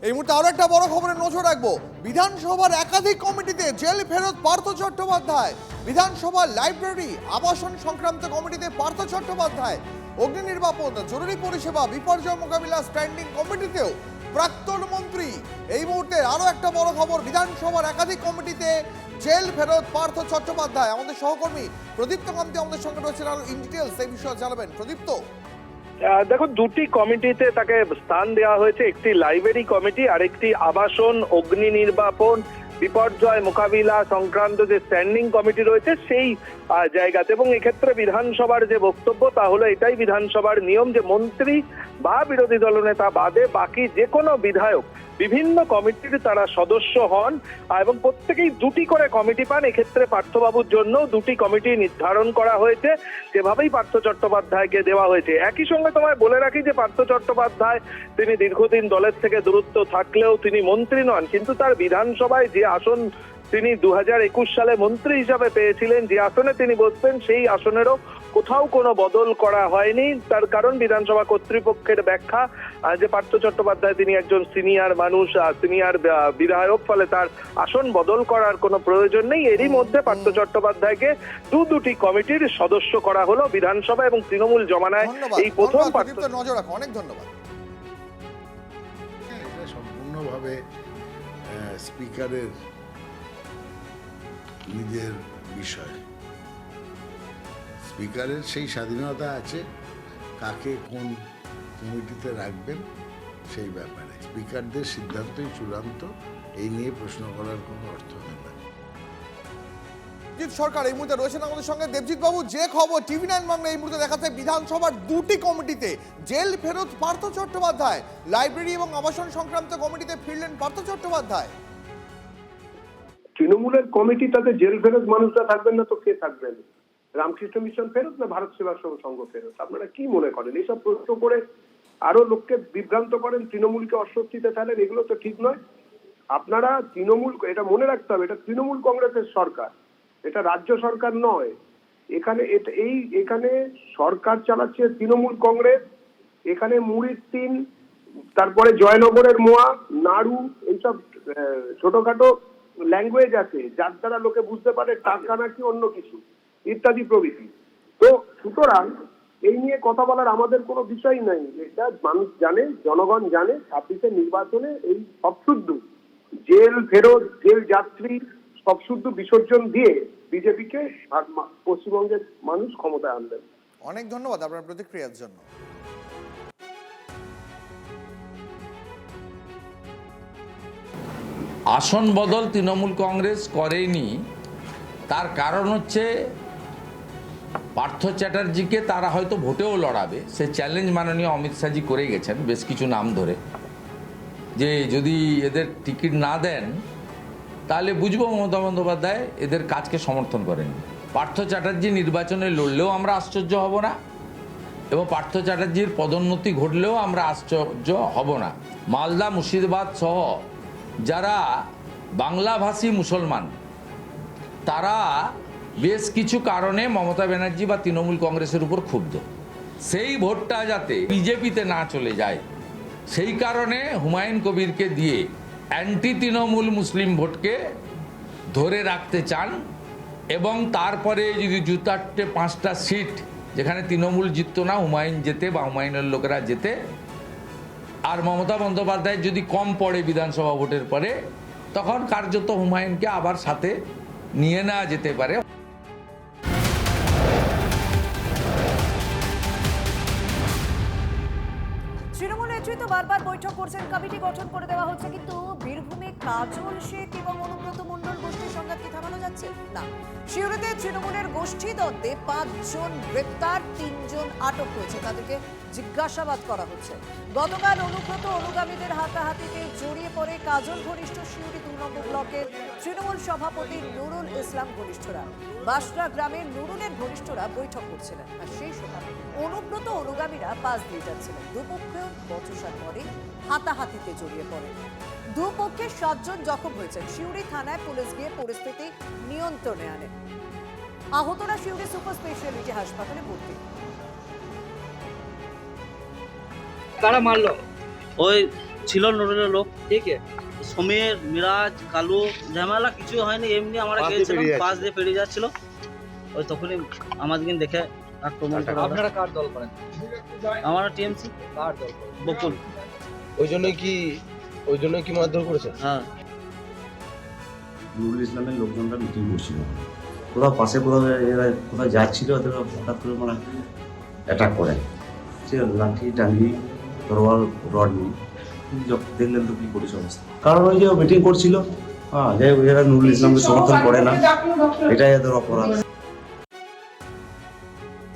এই মুহূর্তে আরো একটা বড় খবরে নজর রাখবো। বিধানসভার একাধিক কমিটিতে জেল ফেরত পার্থ চট্টোপাধ্যায়। বিধানসভার লাইব্রেরি আবাসন সংক্রান্ত কমিটিতে পার্থ চট্টোপাধ্যায়। অগ্নি নির্বাপন, জরুরি পরিষেবা, বিপর্যয় মোকাবিলা স্ট্যান্ডিং কমিটিতেও প্রাক্তন মন্ত্রী। এই মুহূর্তে আরো একটা বড় খবর, বিধানসভার একাধিক কমিটিতে জেল ফেরত পার্থ চট্টোপাধ্যায়। আমাদের সহকর্মী প্রদীপ্ত কান্তি আমাদের সঙ্গে রয়েছেন, আরো ইন ডিটেইলস এই বিষয়ে জানাবেন। প্রদীপ্ত, দেখো, দুটি কমিটিতে তাকে স্থান দেওয়া হয়েছে, একটি লাইব্রেরি কমিটি আর একটি আবাসন, অগ্নি নির্বাপন, বিপর্যয় মোকাবিলা সংক্রান্ত যে স্ট্যান্ডিং কমিটি রয়েছে সেই জায়গাতে। এবং এক্ষেত্রে বিধানসভার যে বক্তব্য তা হলো এটাই বিধানসভার নিয়ম যে মন্ত্রী বা বিরোধী দলনেতা বাদে বাকি যে কোনো বিধায়ক বিভিন্ন কমিটির তারা সদস্য হন এবং প্রত্যেকেই দুটি করে কমিটি পান। এক্ষেত্রে পার্থবাবুর জন্য দুটি কমিটি নির্ধারণ করা হয়েছে, সেভাবেই পার্থ চট্টোপাধ্যায়কে দেওয়া হয়েছে। একই সঙ্গে তোমায় বলে রাখি যে পার্থ চট্টোপাধ্যায় তিনি দীর্ঘদিন দলের থেকে দূরত্ব থাকলেও তিনি মন্ত্রী নন, কিন্তু তার বিধানসভায় যে আসন তিনি 2021 সালে মন্ত্রী হিসাবে পেয়েছিলেন, যে আসনে তিনি বসতেন সেই আসনেরও কোথাও কোনো বদল করা হয়নি। তার কারণ বিধানসভা কর্তৃপক্ষের ব্যাখ্যা যে পার্থ চট্টোপাধ্যায় তিনি একজন সিনিয়র মানুষ, সিনিয়র বিধায়ক, ফলে তার আসন বদল করার কোনো প্রয়োজন নেই। এরই মধ্যে পার্থ চট্টোপাধ্যায়কে দুটি কমিটির সদস্য করা হলো বিধানসভা এবং তৃণমূল জমানায় এই প্রথম। নজর রাখো, অনেক ধন্যবাদ। এটা সম্পূর্ণভাবে স্পিকারের নিজের বিষয়। স্পিকারের সেই স্বাধীনতা আছে কাকে কোন কমিটিতে রাখবেন সেই ব্যাপারে। স্পিকারদের সিদ্ধান্তই চূড়ান্ত, এই নিয়ে প্রশ্ন করার কোনো অর্থ হয় না। দেবজিৎ সরকার এই মুহূর্তে রয়েছেন আমাদের সঙ্গে। দেবজিৎ বাবু, যে খবর TV9 বাংলা এই মুহূর্তে দেখাচ্ছে বিধানসভার দুটি কমিটিতে জেল ফেরত পার্থ চট্টোপাধ্যায়, লাইব্রেরি এবং আবাসন সংক্রান্ত কমিটিতে ফিরলেন পার্থ চট্টোপাধ্যায়। তৃণমূলের কমিটি তাতে জেল ফেরত মানুষরা থাকবেন না তো কে থাকবেন? রামকৃষ্ণ মিশন ফেরত না ভারত সেবাশ্রম সংঘ ফেরত? আপনারা কি মনে করেন? এইসব প্রশ্ন করে আরো লোককে বিভ্রান্ত করেন, তৃণমূলকে অস্বস্তিতে ফেলেন, এগুলো তো ঠিক নয়। আপনারা তৃণমূল, এটা মনে রাখতে হবে, এটা তৃণমূল কংগ্রেসের সরকার, এটা রাজ্য সরকার নয়। এখানে সরকার চালাচ্ছে তৃণমূল কংগ্রেস। এখানে মুড়ির টিন, তারপরে জয়নগরের মোয়া, নাড়ু, এইসব ছোটখাটো ল্যাঙ্গুয়েজ আছে যার দ্বারা লোকে বুঝতে পারে টাকা নাকি অন্য কিছু ইত্যাদি প্রভৃতি। তো সুতরাং এই নিয়ে কথা বলার আমাদের কোনো বিষয় নাই। এটা মানুষ জানে, জনগণ জানে। 26-এর নির্বাচনে এই সব শুদ্ধ জেল ফেরত, জেল যাত্রী সব শুদ্ধ বিসর্জন দিয়ে বিজেপিকে পশ্চিমবঙ্গের মানুষ ক্ষমতায় আনবেন। অনেক ধন্যবাদ আপনার প্রতিক্রিয়ার জন্য। আসন বদল তৃণমূল কংগ্রেস করেনি, তার কারণ হচ্ছে পার্থ চ্যাটার্জিকে তারা হয়তো ভোটেও লড়াবে, সে চ্যালেঞ্জ মাননীয় অমিত শাহজি করে গেছেন বেশ কিছু নাম ধরে, যে যদি এদের টিকিট না দেন তাহলে বুঝবো মমতা বন্দ্যোপাধ্যায় এদের কাজকে সমর্থন করেন। পার্থ চ্যাটার্জি নির্বাচনে লড়লেও আমরা আশ্চর্য হব না, এবং পার্থ চ্যাটার্জির পদোন্নতি ঘটলেও আমরা আশ্চর্য হব না। মালদা, মুর্শিদাবাদ সহ যারা বাংলাভাষী মুসলমান, তারা বেশ কিছু কারণে মমতা ব্যানার্জি বা তৃণমূল কংগ্রেসের উপর ক্ষুব্ধ। সেই ভোটটা যাতে বিজেপিতে না চলে যায় সেই কারণে হুমায়ুন কবিরকে দিয়ে অ্যান্টি তৃণমূল মুসলিম ভোটকে ধরে রাখতে চান, এবং তারপরে যদি 2-4-5টা সিট যেখানে তৃণমূল জিততো না, হুমায়ুন যেতে বা হুমায়ুনের লোকেরা যেতে, আর মমতা বন্দ্যোপাধ্যায় যদি কম পড়ে বিধানসভা ভোটের পরে, তখন কার্যত হুমায়ুনকে আবার সাথে নিয়ে নেওয়া যেতে পারে। তৃণমূল নেতৃত্ব বারবার বৈঠক করছেন, কমিটি গঠন করে দেওয়া হচ্ছে, কিন্তু বীরভূমে কাজল শেখ এবং অনুব্রত মণ্ডল গোষ্ঠীর সংঘাত কি থামানো যাচ্ছে না? সিউড়িতে তৃণমূলের গোষ্ঠী দ্বন্দ্বে 5 জন গ্রেপ্তার, 3 জন আটক হয়েছে, তাদেরকে জিজ্ঞাসাবাদ করা হচ্ছে। গতকাল অনুব্রত অনুগামীদের হাতাহাতিতে জড়িয়ে পড়ে কাজল ঘনিষ্ঠ সিউড়ি 2 নম্বর ব্লকের তৃণমূল সভাপতি নুরুল ইসলাম ঘনিষ্ঠরা। বাসরা গ্রামের নুরুলের ঘনিষ্ঠরা বৈঠক করছিলেন, আর সেই সময় অনুব্রত অনুগামীরা পাশ দিয়ে যাচ্ছিলেন। দুপক্ষের বচসার পরে হাতাহাতিতে জড়িয়ে পড়ে। দুপক্ষে 7 জন জখম হয়েছেন। সিউড়ি থানায় পুলিশ গিয়ে পরিস্থিতি নিয়ন্ত্রণে আনে। আহতরা সিউড়ি সুপার স্পেশালিটি হাসপাতালে ভর্তি। কারা মারলো? ওই ছিল নুরুলের লোক, ঠিক আছে। সমীর, মিরাজ, কালু, ঝামেলা কিছু হয়নি, এমনি আমরা গিয়েছিলাম, পাশ দিয়ে পেরিয়ে যাচ্ছিল, ওই তখনই আমাদেরকে দেখে আক্রমণ করা। আপনারা কার দল করেন? আমরা টিএমসি। কার দল? বকুল। ওই জন্যই কি মারধর করেছে? হ্যাঁ। নুরুল ইসলামের লোকজনরা মিটিং করছিল, কোথাও পাশে কোথাও যাচ্ছিল, ওদের হঠাৎ করে মানে অ্যাটাক করে, সে লাঠি টাঙ্গি তরোয়াল রড নিয়ে দেখলেন তো কি করেছে অবস্থা। কারণ ওই যে মিটিং করছিল, হ্যাঁ, যাই হোক, এরা নুরুল ইসলামকে সমর্থন করে না, এটাই এদের অপরাধ।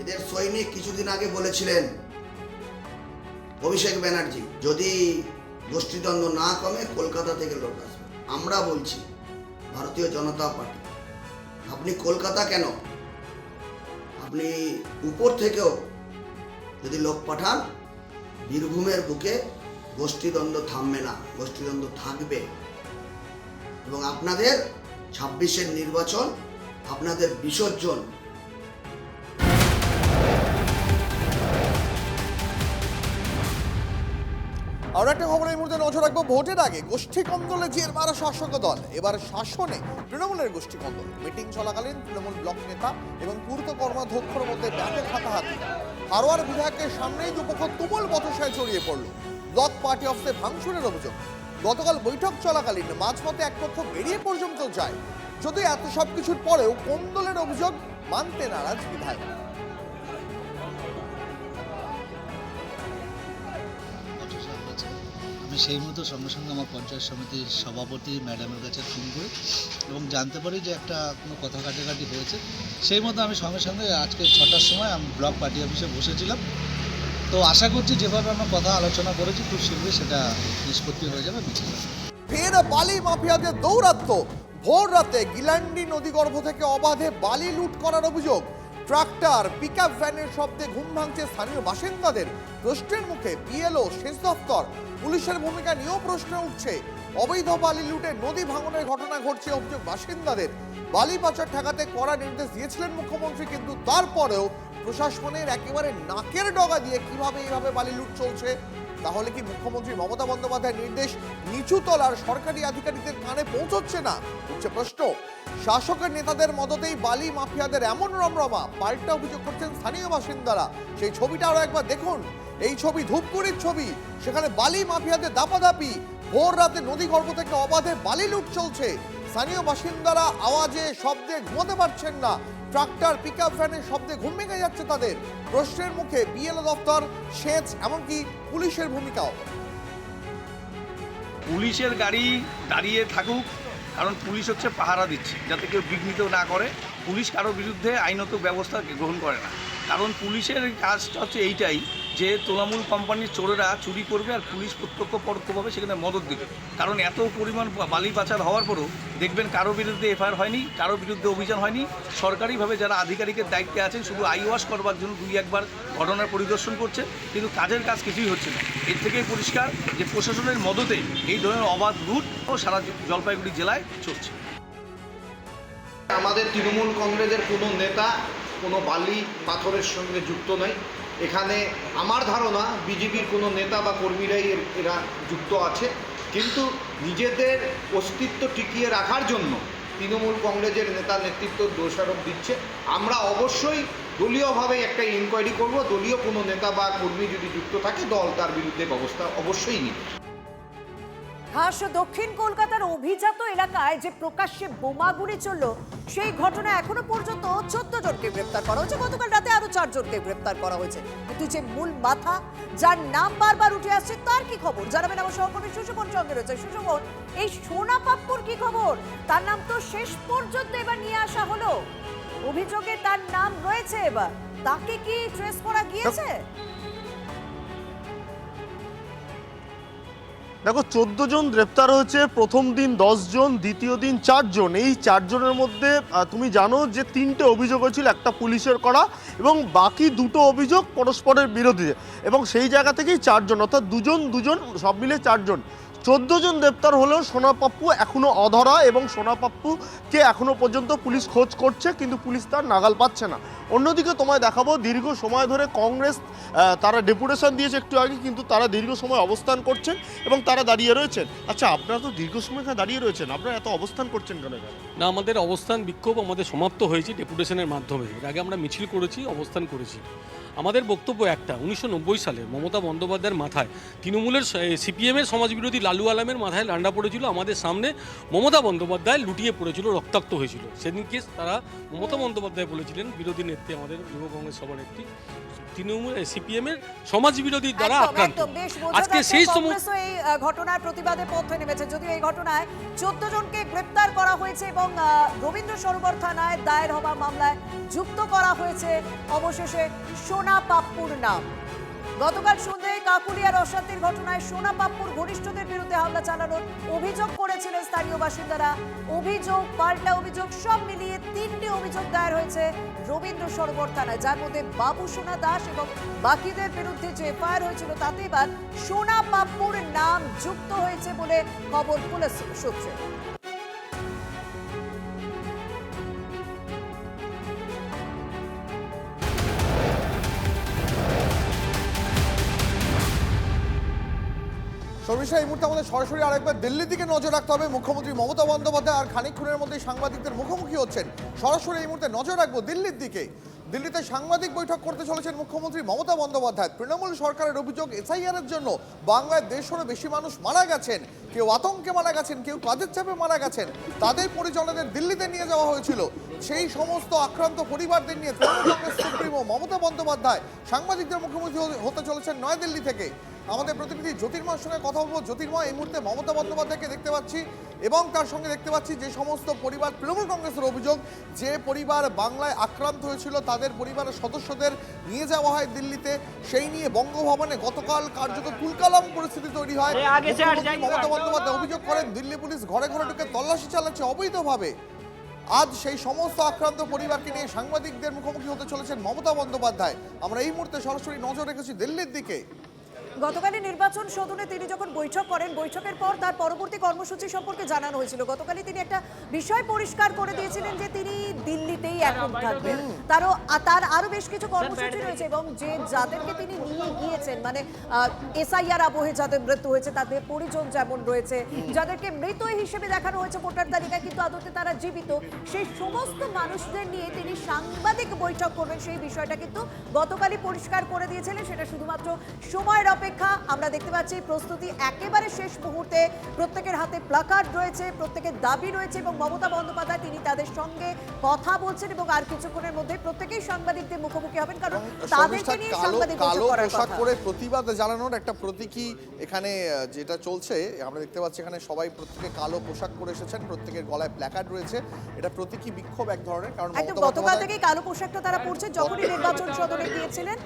এদের সৈনিক কিছুদিন আগে বলেছিলেন অভিষেক ব্যানার্জি, যদি গোষ্ঠীদ্বন্দ্ব না কমে কলকাতা থেকে লোক আসবে। আমরা বলছি ভারতীয় জনতা পার্টি, আপনি কলকাতা কেন, আপনি উপর থেকেও যদি লোক পাঠান, বীরভূমের বুকে গোষ্ঠীদ্বন্দ্ব থামবে না, গোষ্ঠীদ্বন্দ্ব থাকবে। এবং আপনাদের 26-এর নির্বাচন, আপনাদের বিসর্জন। আর একটা খবর এই মুহূর্তে নজর রাখবো, ভোটের আগে গোষ্ঠী কন্দলে জেরবার শাসক দল, এবার শাসনে তৃণমূলের গোষ্ঠী কন্দল। মিটিং চলাকালীন তৃণমূল ব্লক নেতা এবং পূর্ত কর্মাধ্যক্ষের মধ্যে ব্যাপক হাতাহাতি। হারোয়ার বিধায়কের সামনেই দুপক্ষ তুমুল বচসায় জড়িয়ে পড়ল। ব্লক পার্টি অফিসে ভাঙচুরের অভিযোগ। গতকাল বৈঠক চলাকালীন মাঝপথে এক পক্ষ বেরিয়ে পর্যন্ত যায়। যদি এত সবকিছুর পরেও কন্দলের অভিযোগ মানতে নারাজ বিধায়ক। আমি সেই মতো সঙ্গে সঙ্গে আমার পঞ্চায়েত সমিতির সভাপতি ম্যাডামের কাছে ফোন করি এবং জানতে পারি যে একটা কোনো কথা কাটাকাটি হয়েছে। সেই মতো আমি সঙ্গে সঙ্গে আজকে 6টার সময় আমি ব্লক পার্টি অফিসে বসেছিলাম। তো আশা করছি যেভাবে আমরা কথা আলোচনা করেছি খুব শীঘ্রই সেটা নিষ্পত্তি হয়ে যাবে। ফের বালি মাফিয়াদের দৌরাত্ম্য। ভোর রাতে গিলান্ডি নদীগর্ভ থেকে অবাধে বালি লুট করার অভিযোগ। ট্রাক্টর, পিকআপ ভ্যানের শব্দে ঘুম ভাঙছে স্থানীয় বাসিন্দাদের। প্রশ্নের মুখে বিএলও, সেচ দপ্তর, পুলিশের ভূমিকা নিয়েও প্রশ্ন উঠছে। অবৈধ বালি লুটে নদী ভাঙনের ঘটনা ঘটছে, অভিযোগ বাসিন্দাদের। বালি পাচার ঠেকাতে কড়া নির্দেশ দিয়েছিলেন মুখ্যমন্ত্রী, কিন্তু তারপরেও প্রশাসনের একেবারে নাকের ডগা দিয়ে কিভাবে এইভাবে বালি লুট চলছে? তাহলে কি মুখ্যমন্ত্রী মমতা বন্দ্যোপাধ্যায়ের নির্দেশ নিচু তলার সরকারি আধিকারিকদের কানে পৌঁছচ্ছে না? উঠছে প্রশ্ন। শাসকের নেতাদের মদতেই বালি মাফিয়াদের এমন রমরমা, পাল্টা অভিযোগ করছেন স্থানীয় বাসিন্দারা। সেই ছবিটা আরো একবার দেখুন। এই ছবি ধূপগুড়ির ছবি, সেখানে বালি মাফিয়াদের দাপাদাপি। ভোর রাতে নদীগর্ভ থেকে অবাধে বালি লুট চলছে। স্থানীয় বাসিন্দারা আওয়াজে শব্দে ঘুমোতে পারছেন না। ট্রাক্টর, পিকআপ ভ্যানের শব্দে ঘুম ভেঙে যাচ্ছে তাদের। প্রশ্নের মুখে বিএলও দপ্তর, সেচ, এমনকি পুলিশের ভূমিকাও। পুলিশের গাড়ি দাঁড়িয়ে থাকুক, কারণ পুলিশ হচ্ছে পাহারা দিচ্ছে যাতে কেউ বিঘ্নিত না করে। পুলিশ কারো বিরুদ্ধে আইনত ব্যবস্থা গ্রহণ করে না, কারণ পুলিশের কাজটা হচ্ছে এইটাই যে তৃণমূল কোম্পানির চোরেরা চুরি করবে আর পুলিশ প্রত্যক্ষ পরোক্ষভাবে সেখানে মদত দেবে। কারণ এত পরিমাণ বালি পাচার হওয়ার পরও দেখবেন কারো বিরুদ্ধে এফআইআর হয়নি, কারো বিরুদ্ধে অভিযান হয়নি। সরকারিভাবে যারা আধিকারিকের দায়িত্বে আছেন শুধু আইওয়াশ করবার জন্য 2-1বার ঘটনার পরিদর্শন করছে, কিন্তু কাজের কাজ কিছুই হচ্ছে না। এর থেকেই পরিষ্কার যে প্রশাসনের মদতে এই ধরনের অবাধ লুট ও সারা জলপাইগুড়ি জেলায় চলছে। আমাদের তৃণমূল কংগ্রেসের কোনো নেতা কোনো বালি পাথরের সঙ্গে যুক্ত নয়। এখানে আমার ধারণা বিজেপির কোনো নেতা বা কর্মীরাই এরা যুক্ত আছে, কিন্তু নিজেদের অস্তিত্ব টিকিয়ে রাখার জন্য তৃণমূল কংগ্রেসের নেতা নেতৃত্ব দোষারোপ দিচ্ছে। আমরা অবশ্যই দলীয়ভাবে একটা ইনকোয়ারি করব। দলীয় কোনো নেতা বা কর্মী যদি যুক্ত থাকে দল তার বিরুদ্ধে ব্যবস্থা অবশ্যই নিবে। খাস দক্ষিণ কলকাতার অভিজাত এলাকায় যে প্রকাশ্যে বোমাগুলি চলল সেই ঘটনা এখনো পর্যন্ত 14 জনকে গ্রেপ্তার করা হয়েছে। গতকাল রাতে আরো 4 জনকে গ্রেপ্তার করা হয়েছে, কিন্তু যে মূল মাথা যার নাম বারবার উঠে আসছে তার কি খবর জানাবেন আমার সহকর্মী সুশোভন সঙ্গে রয়েছে। সুশোভন, এই সোনা পাপ্পুর কি খবর? তার নাম তো শেষ পর্যন্ত এবার নিয়ে আসা হলো, অভিযোগে তার নাম রয়েছে, এবার তাকে কি ট্রেস করা গিয়েছে? দেখো, 14 জন গ্রেপ্তার হয়েছে। প্রথম দিন 10 জন, দ্বিতীয় দিন 4 জন। এই 4 জনের মধ্যে তুমি জানো যে 3টে অভিযোগ হয়েছিল, একটা পুলিশের করা এবং বাকি 2টো অভিযোগ পরস্পরের বিরোধী, এবং সেই জায়গা থেকেই 4 জন, অর্থাৎ দুজন সব মিলে 4 জন। 14 জন গ্রেপ্তার হলেও সোনা পাপ্পু এখনো অধরা, এবং সোনা পাপ্পুকে এখনো পর্যন্ত পুলিশ খোঁজ করছে, কিন্তু পুলিশ তার নাগাল পাচ্ছে না। অন্যদিকে তোমায় দেখাবো, দীর্ঘ সময় ধরে কংগ্রেস তারা ডেপুটেশন দিয়েছে একটু আগে, কিন্তু তারা দীর্ঘ সময় অবস্থান করছেন এবং তারা দাঁড়িয়ে রয়েছেন। আচ্ছা, আপনারা তো দীর্ঘ সময় দাঁড়িয়ে রয়েছেন, আপনারা এত অবস্থান করছেন কেন? না, আমাদের অবস্থান বিক্ষোভ আমাদের সমাপ্ত হয়েছে ডেপুটেশনের মাধ্যমে। এর আগে আমরা মিছিল করেছি, অবস্থান করেছি। আমাদের বক্তব্য একটা, 1990 সালে মমতা বন্দ্যোপাধ্যায়ের মাথায় তৃণমূলের সিপিএমের সমাজবিরোধী লালু আলমের মাথায় লান্ডা পড়েছিল, আমাদের সামনে মমতা বন্দ্যোপাধ্যায় লুটিয়ে পড়েছিল, রক্তাক্ত হয়েছিল। সেদিনকে তারা মমতা বন্দ্যোপাধ্যায় বলেছিলেন, বিরোধী নেত্রী আমাদের যুব কংগ্রেস সভানেত্রী, তৃণমূল সিপিএমের সমাজবিরোধীর দ্বারা আক্রান্ত। আজকে সেই এই ঘটনার প্রতিবাদে পথে নেমেছে, যদিও এই ঘটনায় 14 জনকে গ্রেপ্তার করা হয়েছে এবং রবীন্দ্র সরোবর থানায় দায়ের হওয়া মামলায় যুক্ত করা হয়েছে অবশেষে সোনা পাপ্পুর নাম। গতকাল সন্ধ্যায় কাকুলিয়ার অশান্তির ঘটনায় সোনা পাপ্পুর ঘনিষ্ঠদের বিরুদ্ধে হামলা চালানোর অভিযোগ করেছিলেন স্থানীয় বাসিন্দারা। অভিযোগ, পাল্টা অভিযোগ, সব মিলিয়ে 3টে অভিযোগ দায়ের হয়েছে রবীন্দ্র সরোবর থানায়, যার মধ্যে বাবু সোনা দাস এবং বাকিদের বিরুদ্ধে যে এফআইআর হয়েছিল তাতে এবার সোনা পাপ্পুর নাম যুক্ত হয়েছে বলে খবর পুলিশ সূত্রে। শর্মিষ্ঠা, এই মুহূর্তে আমাদের সরাসরি আরেকবার দিল্লির দিকে নজর রাখতে হবে। মুখ্যমন্ত্রী মমতা বন্দ্যোপাধ্যায় আর খানিকক্ষণের মধ্যে সাংবাদিকদের মুখোমুখি হচ্ছেন। সরাসরি এই মুহূর্তে নজর রাখবো দিল্লির দিকে। দিল্লিতে সাংবাদিক বৈঠক করতে চলেছেন মুখ্যমন্ত্রী মমতা বন্দ্যোপাধ্যায়। তৃণমূল সরকারের অভিযোগ, এসআইআর এর জন্য বাংলায় 150-এরও বেশি মানুষ মারা গেছেন, কেউ আতঙ্কে মারা গেছেন, কেউ কাজের চাপে মারা গেছেন। তাদের পরিজনদের দিল্লিতে নিয়ে যাওয়া হয়েছিল। সেই সমস্ত আক্রান্ত পরিবারদের নিয়ে তৃণমূল কংগ্রেস সুপ্রিমো মমতা বন্দ্যোপাধ্যায় সাংবাদিকদের মুখোমুখি হতে চলেছেন নয়াদিল্লি থেকে। আমাদের প্রতিনিধি জ্যোতির্ময়ের সঙ্গে কথা বলবো। জ্যোতির্ময়, এই মুহূর্তে মমতা বন্দ্যোপাধ্যায়কে দেখতে পাচ্ছি এবং তার সঙ্গে দেখতে পাচ্ছি যে সমস্ত পরিবার, তৃণমূল কংগ্রেসের অভিযোগ, যে পরিবার বাংলায় আক্রান্ত হয়েছিল তাদের পরিবারের সদস্যদের নিয়ে যাওয়া হয় দিল্লিতে। সেই নিয়ে বঙ্গভবনে গতকাল কার্যত তুলকালাম পরিস্থিতি তৈরি হয়। মমতা বন্দ্যোপাধ্যায় অভিযোগ করেন, দিল্লি পুলিশ ঘরে ঘরে ঢুকে তল্লাশি চালাচ্ছে অবৈধভাবে। আজ সেই সমস্ত আক্রান্ত পরিবারকে নিয়ে সাংবাদিকদের মুখোমুখি হতে চলেছেন মমতা বন্দ্যোপাধ্যায়। আমরা এই মুহূর্তে সরাসরি নজর রেখেছি দিল্লির দিকে। গতকালই নির্বাচন সদনে তিনি যখন বৈঠক করেন, বৈঠকের পর তার পরবর্তী কর্মসূচি সম্পর্কে জানানো হয়েছিল। গতকালই তিনি একটা বিষয় পরিষ্কার করে দিয়েছিলেন যে তিনি দিল্লিতেই এখন থাকবেন। তার আরো বেশ কিছু কর্মসূচি রয়েছে এবং যে যাদেরকে তিনি নিয়ে গিয়েছেন, মানে এসআইআর আবহে যাদের মৃত্যু হয়েছে তাদের পরিজন যেমন রয়েছে, যাদেরকে মৃত হিসেবে দেখানো হয়েছে ভোটার তালিকায় কিন্তু আদতে তারা জীবিত, সেই সমস্ত মানুষদের নিয়ে তিনি সাংবাদিক বৈঠক করবেন, সেই বিষয়টা কিন্তু গতকালই পরিষ্কার করে দিয়েছিলেন। সেটা শুধুমাত্র সময়ের অপেক্ষা। আমরা দেখতে পাচ্ছি প্রস্তুতি একেবারে শেষ মুহূর্তে, প্রত্যেকের হাতে প্লাকার্ড রয়েছে, প্রত্যেকের দাবি রয়েছে এবং মমতা বন্দ্যোপাধ্যায় তিনি তাদের সঙ্গে কথা বলছেন এবং আর কিছুক্ষণের মধ্যে প্রত্যেকেই সাংবাদিকদের মুখোমুখি হবেন, কারণ তাদেরকে নিয়ে সাংবাদিক বৈঠক করার কথা। করে প্রতিবাদ জানানোর একটা প্রতীকী এখানে যেটা চলছে, আমরা দেখতে পাচ্ছি এখানে সবাই প্রত্যেকে কালো পোশাক পরে এসেছেন, প্রত্যেকের গলায় প্ল্যাকার্ড রয়েছে। এটা প্রতীকী বিক্ষোভ এক ধরনের, কারণ গতকাল থেকেই কালো পোশাকটা তারা পরছে। যখনই নির্বাচন সদনে গিয়েছিলেন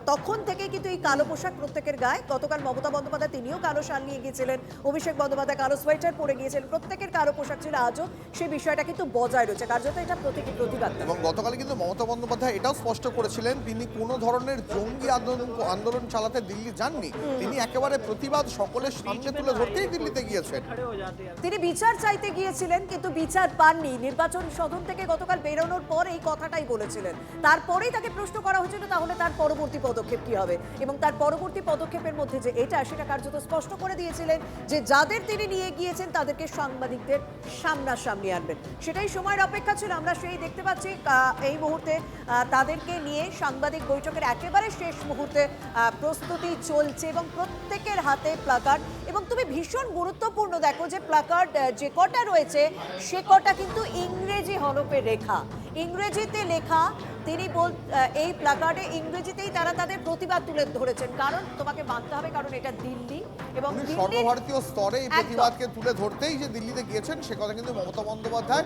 তখন থেকেই কিন্তু এই কালো পোশাক প্রত্যেকের গায়ে। গতকাল মমতা বন্দ্যোপাধ্যায় তিনিও কালো শাল নিয়ে গিয়েছিলেন, অভিষেক বন্দ্যোপাধ্যায় কালো সোয়েটার পরে গিয়েছিলেন, প্রত্যেকের কালো পোশাক ছিল। আজও সেই বিষয়টা কিন্তু বজায় রয়েছে, কার্যত এটা প্রতীকী প্রতিবাদ। এবং গতকাল কিন্তু মমতা বন্দ্যোপাধ্যায় এটাও স্পষ্ট করেছিলেন তিনি কোনো ধরনের জঙ্গি আন্দোলন চালাতে দিল্লি যাননি, তিনি একেবারে প্রতিবাদ সকলের সামনে তুলে ধরতেই দিল্লিতে গিয়েছেন। তিনি বিচার চাইতে গিয়েছিলেন কিন্তু বিচার পাননি। নির্বাচন সদন থেকে গতকাল বেরোনোর পর এই কথাটাই বলেছিলেন। তারপরেই তাকে প্রশ্ন করা হয়েছিল তাহলে তার পরবর্তী পদক্ষেপ কি হবে, এবং তার পরবর্তী পদক্ষেপের মধ্যে যে সেটা কার্যত স্পষ্ট করে দিয়েছিলেন যে যাদের তিনি নিয়ে গিয়েছেন তাদেরকে সাংবাদিকদের সামনাসামনি আনবেন। সেটাই সময়ের অপেক্ষা ছিল। আমরা সেই দেখতে পাচ্ছি এই মুহূর্তে তাদেরকে নিয়ে সাংবাদিক বৈঠকের একেবারে শেষ মুহূর্তে প্রস্তুতি চলছে এবং প্রত্যেকের হাতে প্লাকার্ড এবং তুমি ভীষণ গুরুত্বপূর্ণ দেখো যে প্ল্যাকার্ড যে কটা রয়েছে সে কটা কিন্তু ইংরেজি হরফে লেখা, ইংরেজিতে লেখা। তিনি এই প্ল্যাকার্ডে ইংরেজিতেই তারা তাদের প্রতিবাদ তুলে ধরেছেন, কারণ তোমাকে মানতে হবে, কারণ এটা দিল্লি এবং সর্বভারতীয় স্তরে এই প্রতিবাদকে তুলে ধরতেই যে দিল্লিতে গিয়েছেন সে কথা কিন্তু মমতা বন্দ্যোপাধ্যায়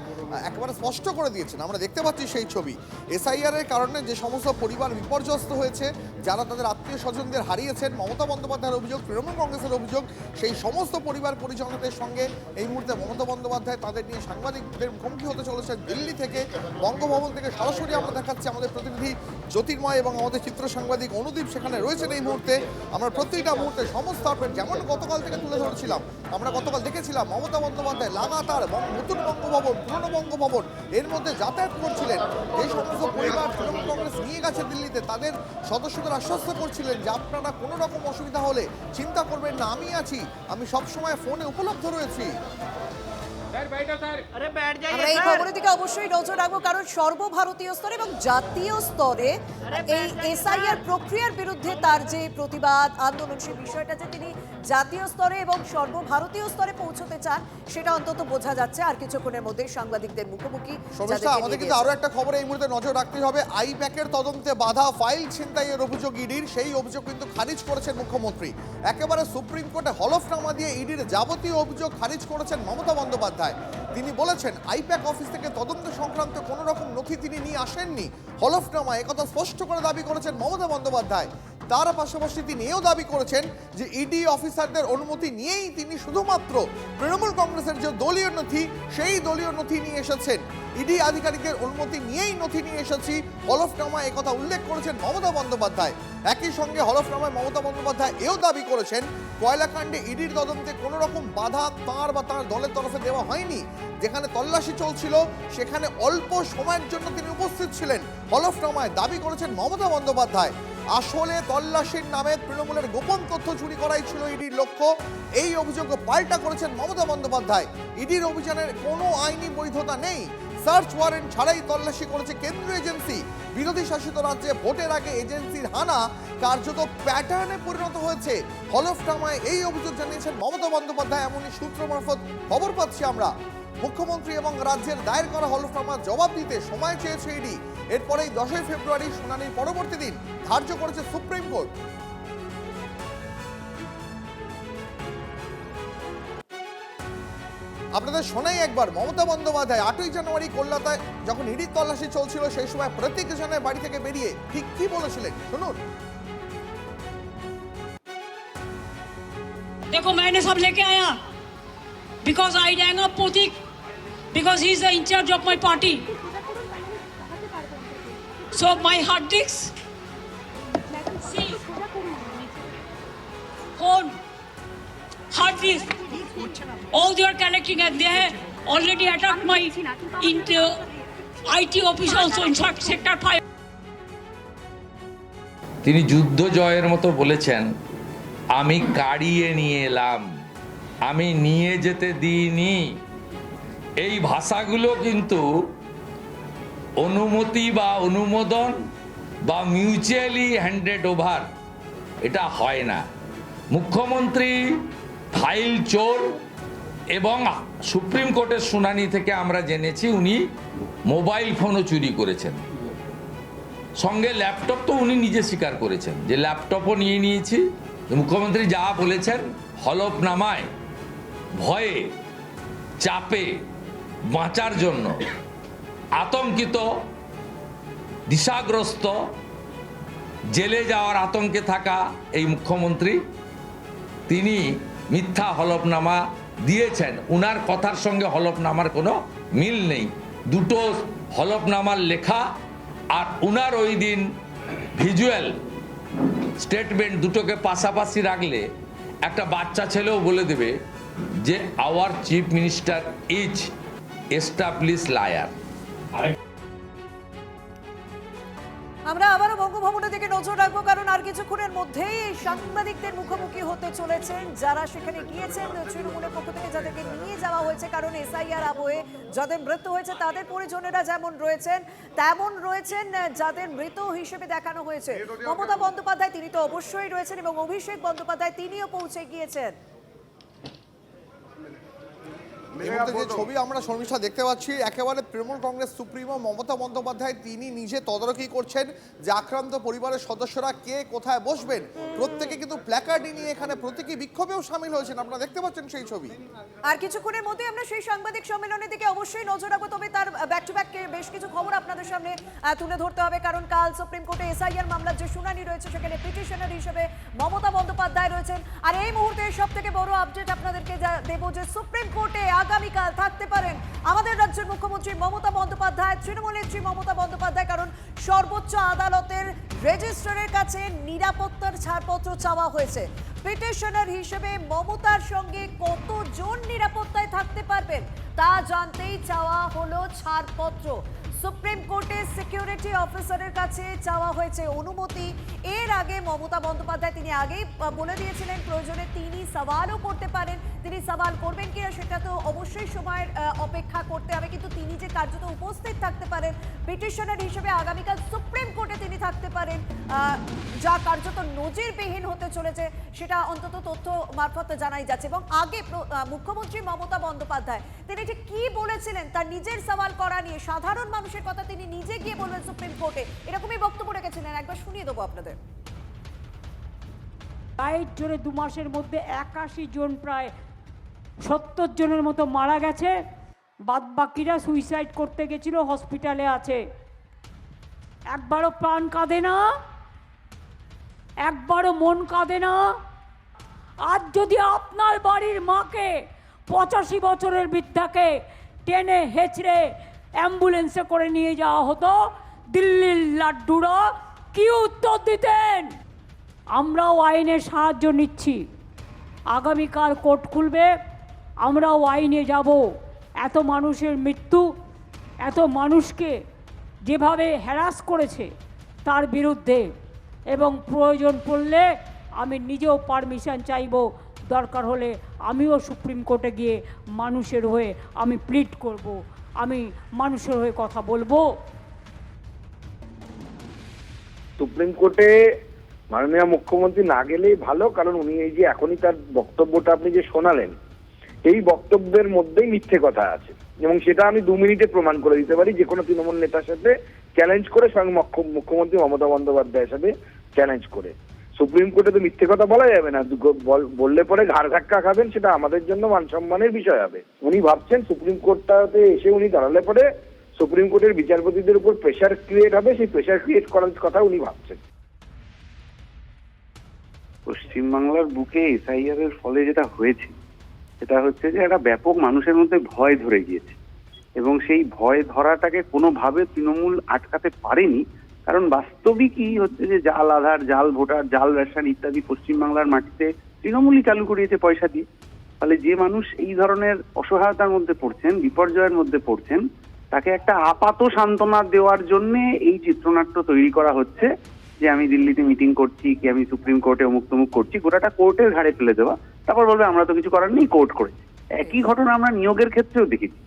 একেবারে স্পষ্ট করে দিয়েছেন। আমরা দেখতে পাচ্ছি সেই ছবি। এসআইআর এর কারণে যে সমস্ত পরিবার বিপর্যস্ত হয়েছে, যারা তাদের আত্মীয় স্বজনদের হারিয়েছেন, মমতা বন্দ্যোপাধ্যায়ের অভিযোগ, তৃণমূল কংগ্রেসের অভিযোগ, সেই সমস্ত পরিবার পরিজনদের সঙ্গে এই মুহূর্তে মমতা বন্দ্যোপাধ্যায় তাদের নিয়ে সাংবাদিকদের মুখোমুখি হতে চলেছেন দিল্লি থেকে, বঙ্গভবন থেকে। সরাসরি আমরা দেখাচ্ছি, আমাদের প্রতিনিধি জ্যোতির্ময় এবং আমাদের চিত্র সাংবাদিক অনুদীপ সেখানে রয়েছেন এই মুহূর্তে। আমরা প্রত্যেকটা মুহূর্তে সমস্ত আপডেট যেমন গতকাল থেকে তুলে ধরেছিলাম, আমরা গতকাল দেখেছিলাম মমতা বন্দ্যোপাধ্যায় লাগাতার নতুন বঙ্গভবন, পুরনো বঙ্গভবন এর মধ্যে যাতায়াত করছিলেন। এই সমস্ত পরিবার তৃণমূল কংগ্রেস নিয়ে গেছে দিল্লিতে, তাদের সদস্যদের আশ্বস্ত করছিলেন যে আপনারা কোনো রকম অসুবিধা হলে চিন্তা করবেন না, আমি আছি, আমি সবসময় ফোনে উপলব্ধ রয়েছি। আমরা এই খবরের দিকে অবশ্যই নজর রাখবো, কারণ সর্বভারতীয় স্তরে এবং জাতীয় স্তরে এই এসআইআর প্রক্রিয়ার বিরুদ্ধে তার যে প্রতিবাদ আন্দোলন, সেই বিষয়টা যে তিনি জাতীয় স্তরে এবং সর্বভারতীয় স্তরে পৌঁছতে চান সেটা অন্তত বোঝা যাচ্ছে। আর কিছুক্ষণের মধ্যে সাংবাদিকদের মুখোমুখি। আমাদের কিন্তু আরো একটা খবর এই মুহূর্তে নজর রাখতে হবে। আইপ্যাকের তদন্তে বাধা, ফাইল ছিনতাইয়ের অভিযোগ ইডির, সেই অভিযোগ কিন্তু খারিজ করেছেন মুখ্যমন্ত্রী। একেবারে সুপ্রিম কোর্টে হলফনামা দিয়ে ইডির যাবতীয় অভিযোগ খারিজ করেছেন মমতা বন্দ্যোপাধ্যায়। তিনি বলেছেন আইপ্যাক অফিস থেকে তদন্ত সংক্রান্ত কোন রকম নথি তিনি নিয়ে আসেননি। হলফনামা একথা স্পষ্ট করে দাবি করেছেন মমতা বন্দ্যোপাধ্যায়। তার পাশাপাশি তিনি এও দাবি করেছেন যে ইডি অফিসারদের অনুমতি নিয়েই তিনি শুধুমাত্র তৃণমূল কংগ্রেসের যে দলীয় নথি সেই দলীয় নথি নিয়ে এসেছেন, ইডি আধিকারিকের অনুমতি নিয়েই নথি নিয়ে এসেছি, হলফনামায় একথা উল্লেখ করেছেন মমতা বন্দ্যোপাধ্যায়। একই সঙ্গে হলফনামায় মমতা বন্দ্যোপাধ্যায় এও দাবি করেছেন কয়লাকাণ্ডে ইডির তদন্তে কোনো রকম বাধা তাঁর বা তাঁর দলের তরফে দেওয়া হয়নি। যেখানে তল্লাশি চলছিল সেখানে অল্প সময়ের জন্য তিনি উপস্থিত ছিলেন, হলফনামায় দাবি করেছেন মমতা বন্দ্যোপাধ্যায়। আসলে তল্লাশির নামে তৃণমূলের গোপন তথ্য চুরি করাই ছিল ইডির লক্ষ্য, এই অভিযোগ পাল্টা করেছেন মমতা বন্দ্যোপাধ্যায়। ইডির অভিযানের কোনো আইনি বৈধতা নেই, সার্চ ওয়ারেন্ট ছাড়াই তল্লাশি করেছে কেন্দ্রীয় এজেন্সি। বিরোধী শাসিত রাজ্যে ভোটের আগে এজেন্সির হানা কার্যত প্যাটার্নে পরিণত হয়েছে। হলফনামায় এই অভিযোগ জানিয়েছেন মমতা বন্দ্যোপাধ্যায়, এমনই সূত্র মারফত খবর পাচ্ছি আমরা। মুখ্যমন্ত্রী এবং রাজ্যের দায়ের করা হলফনামার জবাব দিতে সময় চেয়েছে ইডি। এরপরেই 10 ফেব্রুয়ারি শুনানির পরবর্তী দিন ধার্য করেছে সুপ্রিম কোর্ট। আপনাদের শোনাই একবার, মমতা বন্দ্যোপাধ্যায় 8ই জানুয়ারি কলকাতায় যখন ইডির তল্লাশি চলছিল সেই সময় প্রত্যেকজনের বাড়ি থেকে বেরিয়ে ঠিক কি বলেছিলেন শুনুন। देखो मैंने सब लेके आया because I rang up Potik because he is the in charge of my party. So my hard disks, see, phone, hard disk, all they are collecting and they have already attacked my IT office also in sector 5. তিনি যুদ্ধ জয়ের মতো বলেছেন, আমি কাড়িয়ে নিয়ে এলাম, আমি নিয়ে যেতে দিইনি। এই ভাষাগুলো কিন্তু অনুমতি বা অনুমোদন বা মিউচুয়ালি হ্যান্ডেড ওভার এটা হয় না। মুখ্যমন্ত্রী ফাইল চোর এবং সুপ্রিম কোর্টের শুনানি থেকে আমরা জেনেছি উনি মোবাইল ফোনও চুরি করেছেন, সঙ্গে ল্যাপটপ তো উনি নিজে স্বীকার করেছেন যে ল্যাপটপও নিয়ে নিয়েছি। মুখ্যমন্ত্রী যা বলেছেন হলফনামায় ভয়ে চাপে বাঁচার জন্য আতঙ্কিত দিশাগ্রস্ত জেলে যাওয়ার আতঙ্কে থাকা এই মুখ্যমন্ত্রী তিনি মিথ্যা হলফনামা দিয়েছেন। উনার কথার সঙ্গে হলফনামার কোনো মিল নেই, দুটো হলফনামার লেখা আর উনার ওই দিন ভিজুয়াল স্টেটমেন্ট দুটোকে পাশাপাশি রাখলে একটা বাচ্চা ছেলেও বলে দেবে যে hour chief minister is establish liar. আমরা আবারও বঙ্গভবনের দিকে নজর রাখবো, কারণ আর কিছুক্ষণের মধ্যেই সাংবাদিকদের মুখোমুখি হতে চলেছেন যারা সেখানে গিয়েছেন তৃণমূলের পক্ষ থেকে, যাদেরকে নিয়ে যাওয়া হয়েছে। কারণ এসআইআর আবহে যাদের মৃত্যু হয়েছে তাদের পরিজনেরা যেমন রয়েছেন তেমন রয়েছেন যাদের মৃত হিসেবে দেখানো হয়েছে। মমতা বন্দ্যোপাধ্যায় তিনি তো অবশ্যই রয়েছেন এবং অভিষেক বন্দ্যোপাধ্যায় তিনিও পৌঁছে গিয়েছেন। এই মুহূর্তে যে ছবি আমরা শর্মিষ্ঠা দেখতে পাচ্ছি, একেবারে তৃণমূল কংগ্রেস সুপ্রিমো মমতা বন্দ্যোপাধ্যায় তিনি নিজে তদারকি করছেন যে আক্রান্ত পরিবারের সদস্যরা কে কোথায় বসবেন। প্রত্যেকে কিন্তু প্ল্যাকার্ড নিয়ে এখানে প্রতীকী বিক্ষোভেও সামিল হয়েছেন, আপনারা দেখতে পাচ্ছেন সেই ছবি। আর কিছুক্ষণের মধ্যে আমরা সেই সাংবাদিক সম্মেলনের দিকে অবশ্যই নজর রাখবো, তবে তার ব্যাক টু ব্যাক বেশ কিছু খবর আপনাদের সামনে তুলে ধরতে হবে, কারণ কাল সুপ্রিম কোর্টে এসআইআর মামলার যে শুনানি রয়েছে সেখানে পিটিশনার হিসেবে মমতা বন্দ্যোপাধ্যায় রয়েছেন। আর এই মুহূর্তে সব থেকে বড় আপডেট আপনাদেরকে দেবো যে সুপ্রিম কোর্টে আগামীকাল থাকতে পারেন আমাদের রাজ্যের মুখ্যমন্ত্রী মমতা বন্দ্যোপাধ্যায়, তৃণমূল নেত্রী মমতা বন্দ্যোপাধ্যায়, কারণ সর্বোচ্চ আদালতের রেজিস্ট্রারের কাছে নিরাপত্তার ছাড়পত্র চাওয়া হয়েছে। পিটিশনার হিসেবে মমতার সঙ্গে কতজন নিরাপত্তায় থাকতে পারবেন তা জানতেই চাওয়া হলো ছাড়পত্র। সুপ্রিম কোর্টে সিকিউরিটি অফিসারের কাছে চাওয়া হয়েছে অনুমতি। এর আগে মমতা বন্দ্যোপাধ্যায় তিনি আগেই বলে দিয়েছিলেন প্রয়োজনে তিনি সওয়ালও করতে পারেন, তিনি সওয়াল করবেন কিনা সেটা তো অবশ্যই সময়ের অপেক্ষা করতে হবে, কিন্তু তিনি যে কার্যত উপস্থিত থাকতে পারেন পিটিশনার হিসেবে আগামীকাল সুপ্রিম কোর্টে তিনি থাকতে পারেন, যা কার্যত নজিরবিহীন হতে চলেছে সেটা অন্তত তথ্য মারফত জানাই যাচ্ছে। এবং আগে মুখ্যমন্ত্রী মমতা বন্দ্যোপাধ্যায় তিনি ঠিক কি বলেছিলেন তার নিজের সওয়াল করা নিয়ে, সাধারণ মানুষের কথা তিনি নিজে গিয়ে বলবেন সুপ্রিম কোর্টে, এরকমই বক্তব্য রেখেছিলেন, একবার শুনিয়ে দেবো আপনাদের। রাইট জোরে 2 মাসের মধ্যে 81 জন প্রায় 70 জনের মতো মারা গেছে, বাদ বাকিরা সুইসাইড করতে গেছিল, হসপিটালে আছে। একবারও প্রাণ কাঁদে না, একবারও মন কাঁদে না। আজ যদি আপনার বাড়ির মাকে 85 বছরের বৃদ্ধাকে টেনে হেঁচড়ে অ্যাম্বুলেন্সে করে নিয়ে যাওয়া হতো, দিল্লির লাড্ডুরা কি উত্তর দিতেন? আমরাও আইনের সাহায্য নিচ্ছি। আগামীকাল কোর্ট খুলবে, আমরাও আইনে যাব। এত মানুষের মৃত্যু, এত মানুষকে যেভাবে হ্যারাস করেছে তার বিরুদ্ধে, এবং প্রয়োজন পড়লে আমি নিজেও পারমিশন চাইব, দরকার হলে আমিও সুপ্রিম কোর্টে গিয়ে মানুষের হয়ে আমি প্লিড করব, আমি মানুষের হয়ে কথা বলবো। সুপ্রিম কোর্টে মাননীয় মুখ্যমন্ত্রী না গেলেই ভালো, কারণ উনি এই যে এখনই তার বক্তব্যটা আপনি যে শোনালেন, এই বক্তব্যের মধ্যেই মিথ্যে কথা আছে, এবং সেটা আমি 2 মিনিটে প্রমাণ করে দিতে পারি, যে কোনো তৃণমূল নেতার সাথে চ্যালেঞ্জ করে, স্বয়ং মুখ্যমন্ত্রী মমতা বন্দ্যোপাধ্যায়ের সাথে চ্যালেঞ্জ করে। সুপ্রিম কোর্টে তো মিথ্যে কথা বলা যাবে না, বললে পরে ঘাড় ধাক্কা খাবেন, সেটা আমাদের জন্য মান সম্মানের বিষয় হবে। উনি ভাবছেন সুপ্রিম কোর্টটাতে এসে উনি দাঁড়ালে পরে সুপ্রিম কোর্টের বিচারপতিদের উপর প্রেশার ক্রিয়েট হবে, সেই প্রেশার ক্রিয়েট করার কথা উনি ভাবছেন। পশ্চিমবাংলার বুকে এসআইআর এর ফলে যেটা হয়েছে সেটা হচ্ছে যে একটা ব্যাপক মানুষের মধ্যে ভয় ধরে গিয়েছে, এবং সেই ভয় ধরাটাকে কোনোভাবে তৃণমূল আটকাতে পারেনি। কারণ বাস্তবিকই হচ্ছে যে জাল আধার, জাল ভোটার, জাল রেশন ইত্যাদি পশ্চিমবাংলার মাটিতে তৃণমূলই চালু করিয়েছে পয়সা দিয়ে। ফলে যে মানুষ এই ধরনের অসহায়তার মধ্যে পড়ছেন, বিপর্যয়ের মধ্যে পড়ছেন, তাকে একটা আপাত সান্ত্বনা দেওয়ার জন্য এই চিত্রনাট্য তৈরি করা হচ্ছে যে আমি দিল্লিতে মিটিং করছি, কি আমি সুপ্রিম কোর্টে অমুক তমুক করছি, গোটাটা কোর্টের ঘাড়ে ফেলে দেওয়া, তারপর বলবে আমরা তো কিছু করার নেই, কোর্ট করেছে। একই ঘটনা আমরা নিয়োগের ক্ষেত্রেও দেখেছি।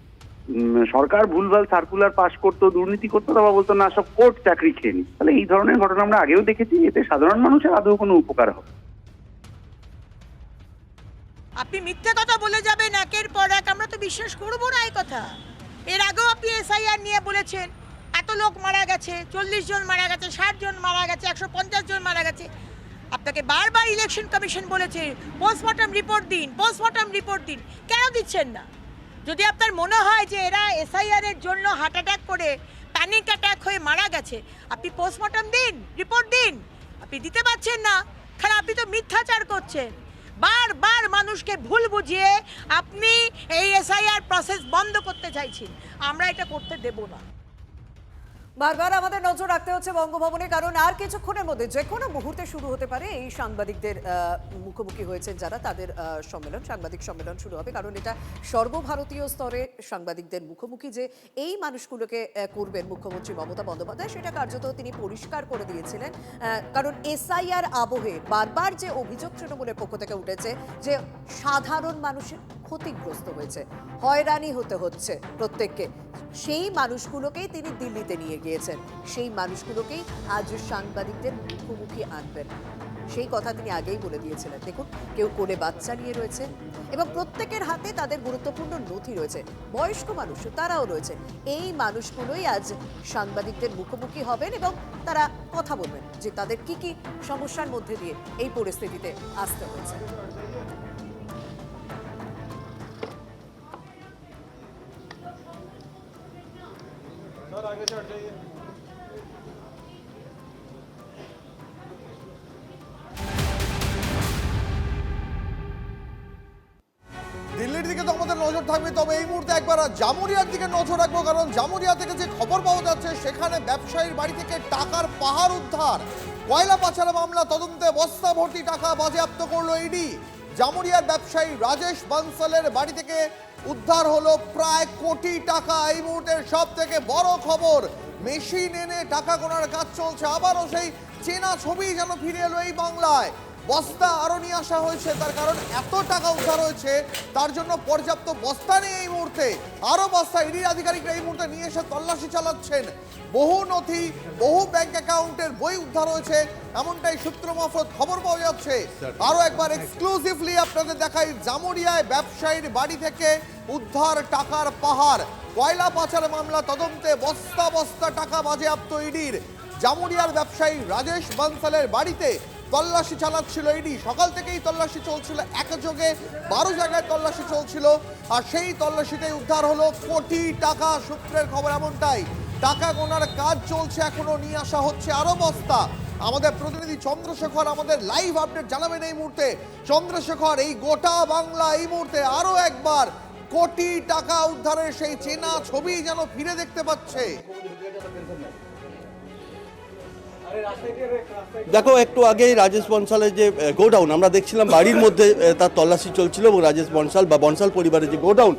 সরকার ভুলভাল সার্কুলার পাস করতো, দুর্নীতি করতো, তারপর বলতো না সব কোর্ট চাকরি খেয়ে নি। তাহলে এই ধরনের ঘটনা আমরা আগেও দেখেছি, এতে সাধারণ মানুষের আদৌ কোনো উপকার হবে? আপনি মিথ্যে কথা বলে যাবেন একের পর এক, আমরা তো বিশ্বাস করবো না এই কথা। এর আগেও আপনি এসআইআর নিয়ে বলেছেন এত লোক মারা গেছে, 40 জন মারা গেছে, 60 জন মারা গেছে, 150 জন মারা গেছে। আপনাকে বারবার ইলেকশন কমিশন বলেছে পোস্টমর্টম রিপোর্ট দিন, পোস্টমর্টম রিপোর্ট দিন, কেন দিচ্ছেন না? যদি আপনার মনে হয় যে এরা এসআইআর এর জন্য হার্ট অ্যাটাক করে, প্যানিক অ্যাটাক হয়ে মারা গেছে, আপনি পোস্টমর্টম দিন, রিপোর্ট দিন। আপনি দিতে পারছেন না, কারণ আপনি তো মিথ্যাচার করছেন। বারবার মানুষকে ভুল বুঝিয়ে আপনি এই এসআইআর প্রসেস বন্ধ করতে চাইছেন, আমরা এটা করতে দেব না। বারবার আমাদের নজর রাখতে হচ্ছে বঙ্গভবনে, কারণ আর কিছুক্ষণের মধ্যে যে কোনো মুহূর্তে শুরু হতে পারে এই সাংবাদিকদের মুখোমুখি হয়েছেন যারা, তাদের সম্মেলন, সাংবাদিক সম্মেলন শুরু হবে। কারণ এটা সর্বভারতীয় স্তরে সাংবাদিকদের মুখোমুখি যে এই মানুষগুলোকে করবেন মুখ্যমন্ত্রী মমতা বন্দ্যোপাধ্যায়, সেটা কার্যত তিনি পরিষ্কার করে দিয়েছিলেন। কারণ এসআইআর আবহে বারবার যে অভিযোগ তৃণমূলের পক্ষ থেকে উঠেছে যে সাধারণ মানুষের ক্ষতিগ্রস্ত হয়েছে, হয়রানি হতে হচ্ছে প্রত্যেককে, সেই মানুষগুলোকেই তিনি দিল্লিতে নিয়ে গিয়েছেন, সেই মানুষগুলোকেই আজ সাংবাদিকদের মুখোমুখি আনবেন। সেই কথা তিনি আগেই বলে দিয়েছিলেন। দেখুন, কেউ কোলে বাচ্চা নিয়ে রয়েছে এবং প্রত্যেকের হাতে তাদের গুরুত্বপূর্ণ নথি রয়েছে, বয়স্ক মানুষ তারাও রয়েছে। এই মানুষগুলোই আজ সাংবাদিকদের মুখোমুখি হবেন এবং তারা কথা বলবেন যে তাদের কি কি সমস্যার মধ্যে দিয়ে এই পরিস্থিতিতে আসতে হয়েছে। দিল্লির দিকে তো আমাদের নজর থাকবে, তবে এই মুহূর্তে একবার জামুরিয়ার দিকে নজর রাখবো, কারণ জামুরিয়া থেকে যে খবর পাওয়া যাচ্ছে সেখানে ব্যবসায়ীর বাড়ি থেকে টাকার পাহাড় উদ্ধার। কয়লা পাচার মামলা তদন্তে বস্তা ভর্তি টাকা বাজেয়াপ্ত করলো ইডি। জামুরিয়ার ব্যবসায়ী রাজেশ বানসালের বাড়ি থেকে উদ্ধার হলো প্রায় কোটি টাকা। এই মুহূর্তের সব থেকে বড় খবর, মেশিন এনে টাকা গোনার কাজ চলছে। আবারও সেই চেনা ছবি যেন ফিরে এলো এই বাংলায়। বস্তা আরো নিয়ে আসা হয়েছে, তার কারণ এত টাকা উদ্ধার হয়েছে, তার জন্য পর্যাপ্ত বস্তা নেই এই মুহূর্তে। আরো বস্তা ইডির আধিকারিকরা এই মুহূর্তে নিয়ে এসে তল্লাশি চালাচ্ছেন। বহু নথি, বহু ব্যাংক অ্যাকাউন্টের বই উদ্ধার হয়েছে, এমনটাই সূত্র মারফত খবর পাওয়া যাচ্ছে। আরো একবার এক্সক্লুসিভলি আপনাদের দেখাই, জামুরিয়ায় ব্যবসায়ীর বাড়ি থেকে উদ্ধার টাকার পাহাড়। কয়লা পাচার মামলা তদন্তে বস্তা বস্তা টাকা বাজেয়াপ্ত ইডির। জামুরিয়ার ব্যবসায়ী রাজেশ বানসালের বাড়িতে তল্লাশি চালাচ্ছিল ইডি। সকাল থেকেই তল্লাশি চলছিল, একযোগে 12 জায়গায় তল্লাশি চলছিল, আর সেই তল্লাশিতে উদ্ধার হলো কোটি টাকা। সূত্রের খবর এমনটাই, টাকা গোনার কাজ চলছে, এখনো নিয়ে আসা হচ্ছে আরো বস্তা। আমাদের প্রতিনিধি চন্দ্রশেখর আমাদের লাইভ আপডেট জানাবেন এই মুহূর্তে। চন্দ্রশেখর, এই গোটা বাংলা এই মুহূর্তে আরো একবার কোটি টাকা উদ্ধারের সেই চেনা ছবি যেন ফিরে দেখতে পাচ্ছে। দেখো, একটু আগেই রাজেশ বনসালের যে গোডাউন আমরা দেখছিলাম, বাড়ির মধ্যে তার তল্লাশি চলছিল এবং রাজেশ বনসাল বা বনসাল পরিবারের যে গোডাউন,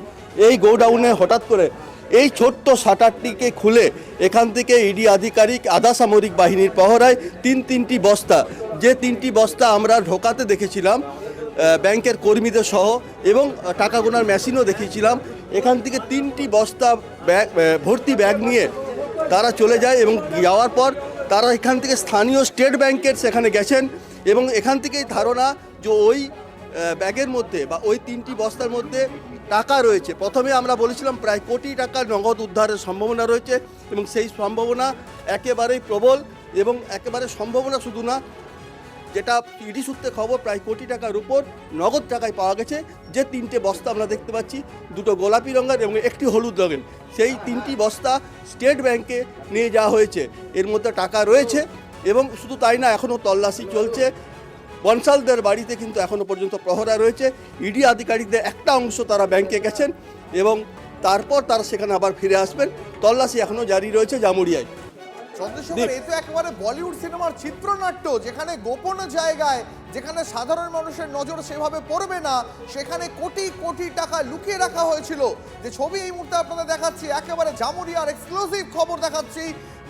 এই গোডাউনে হঠাৎ করে এই ছোট্ট শাটারটিকে খুলে এখান থেকে ইডি আধিকারিক আধা সামরিক বাহিনীর পহরায় তিনটি বস্তা, যে 3টি বস্তা আমরা ঢোকাতে দেখেছিলাম ব্যাংকের কর্মীদের সহ, এবং টাকা গোনার মেশিনও দেখিয়েছিলাম, এখান থেকে 3টি বস্তা ব্যাগ ভর্তি ব্যাগ নিয়ে তারা চলে যায়। এবং যাওয়ার পর তারা এখান থেকে স্থানীয় স্টেট ব্যাংকের সেখানে গেছেন এবং এখান থেকেই ধারণা যে ওই ব্যাগের মধ্যে বা ওই 3টি বস্তার মধ্যে টাকা রয়েছে। প্রথমে আমরা বলেছিলাম প্রায় কোটি টাকার নগদ উদ্ধারের সম্ভাবনা রয়েছে এবং সেই সম্ভাবনা একেবারেই প্রবল, এবং একেবারে সম্ভাবনা শুধু না, যেটা ইডি সূত্রে খবর, প্রায় কোটি টাকার উপর নগদ টাকায় পাওয়া গেছে। যে 3টে বস্তা আমরা দেখতে পাচ্ছি, 2টো গোলাপি রঙের এবং 1টি হলুদ রঙের, সেই 3টি বস্তা স্টেট ব্যাংকে নিয়ে যাওয়া হয়েছে। এর মধ্যে টাকা রয়েছে এবং শুধু তাই না, এখনও তল্লাশি চলছে। বনসালদের বাড়িতে কিন্তু এখনও পর্যন্ত প্রহরা রয়েছে। ইডি আধিকারিকদের একটা অংশ তারা ব্যাংকে গেছেন এবং তারপর তারা সেখানে আবার ফিরে আসবেন। তল্লাশি এখনও জারি রয়েছে জামুরিয়ায়। চন্দ্রশেখর, এই তো একেবারে বলিউড সিনেমার চিত্রনাট্য, যেখানে গোপন জায়গায়, যেখানে সাধারণ মানুষের নজর সেভাবে পড়বে না, সেখানে কোটি কোটি টাকা লুকিয়ে রাখা হয়েছিল। যে ছবি এই মুহূর্তে আপনাদের দেখাচ্ছি, একেবারে জামুরিয়ার এক্সক্লুসিভ খবর দেখাচ্ছি।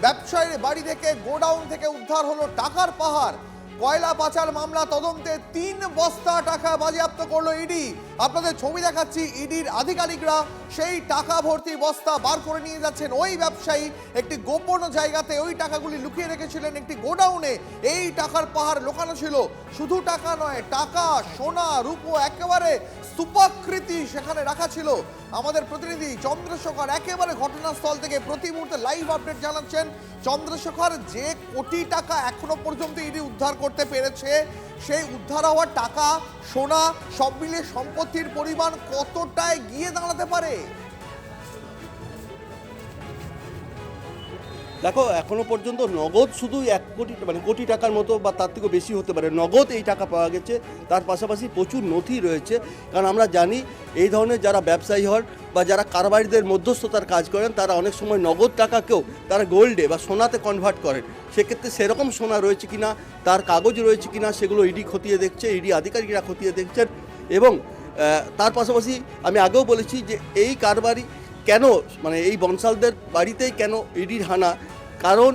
ব্যবসায়ীর বাড়ি থেকে, গোডাউন থেকে উদ্ধার হলো টাকার পাহাড়। কয়লা পাচার মামলা তদন্তে 3 বস্তা টাকা বাজেয়াপ্ত করলো ইডি। আপনাদের ছবি দেখাচ্ছি, ইডির আধিকারিকরা সেই টাকা ভর্তি বস্তা বার করে নিয়ে যাচ্ছেন। ওই ব্যবসায়ী একটি গোপন জায়গাতে ওই টাকাগুলি লুকিয়ে রেখেছিলেন একটি গোডাউনে। এই টাকার পাহাড় লুকানো ছিল। শুধু টাকা নয়, টাকা, সোনা, রূপো, একেবারে স্তূপাকৃতি সেখানে রাখা ছিল। আমাদের প্রতিনিধি চন্দ্রশেখর একেবারে ঘটনাস্থল থেকে প্রতি মুহূর্তে লাইভ আপডেট জানাচ্ছেন। চন্দ্রশেখর, যে কোটি টাকা এখনো পর্যন্ত ইডি উদ্ধার করতে পেরেছে, সেই উদ্ধার হওয়া টাকা, সোনা সব মিলিয়ে সম্পত্তির পরিমাণ কতটায় গিয়ে দাঁড়াতে পারে? দেখো, এখনো পর্যন্ত নগদ শুধু 1 কোটি মানে কোটি টাকার মতো বা তার থেকেও বেশি হতে পারে নগদ এই টাকা পাওয়া গেছে। তার পাশাপাশি প্রচুর নথি রয়েছে, কারণ আমরা জানি এই ধরনের যারা ব্যবসায়ী হন বা যারা কারবারিদের মধ্যস্থতার কাজ করেন, তারা অনেক সময় নগদ টাকাকেও তারা গোল্ডে বা সোনাতে কনভার্ট করেন। সেক্ষেত্রে সেরকম সোনা রয়েছে কিনা, তার কাগজ রয়েছে কিনা, সেগুলো ইডি খতিয়ে দেখছে, ইডি আধিকারিকরা খতিয়ে দেখছেন। এবং তার পাশাপাশি আমি আগেও বলেছি যে এই কারবারি কেন, মানে এই বনসালদের বাড়িতেই কেন ইডির হানা, কারণ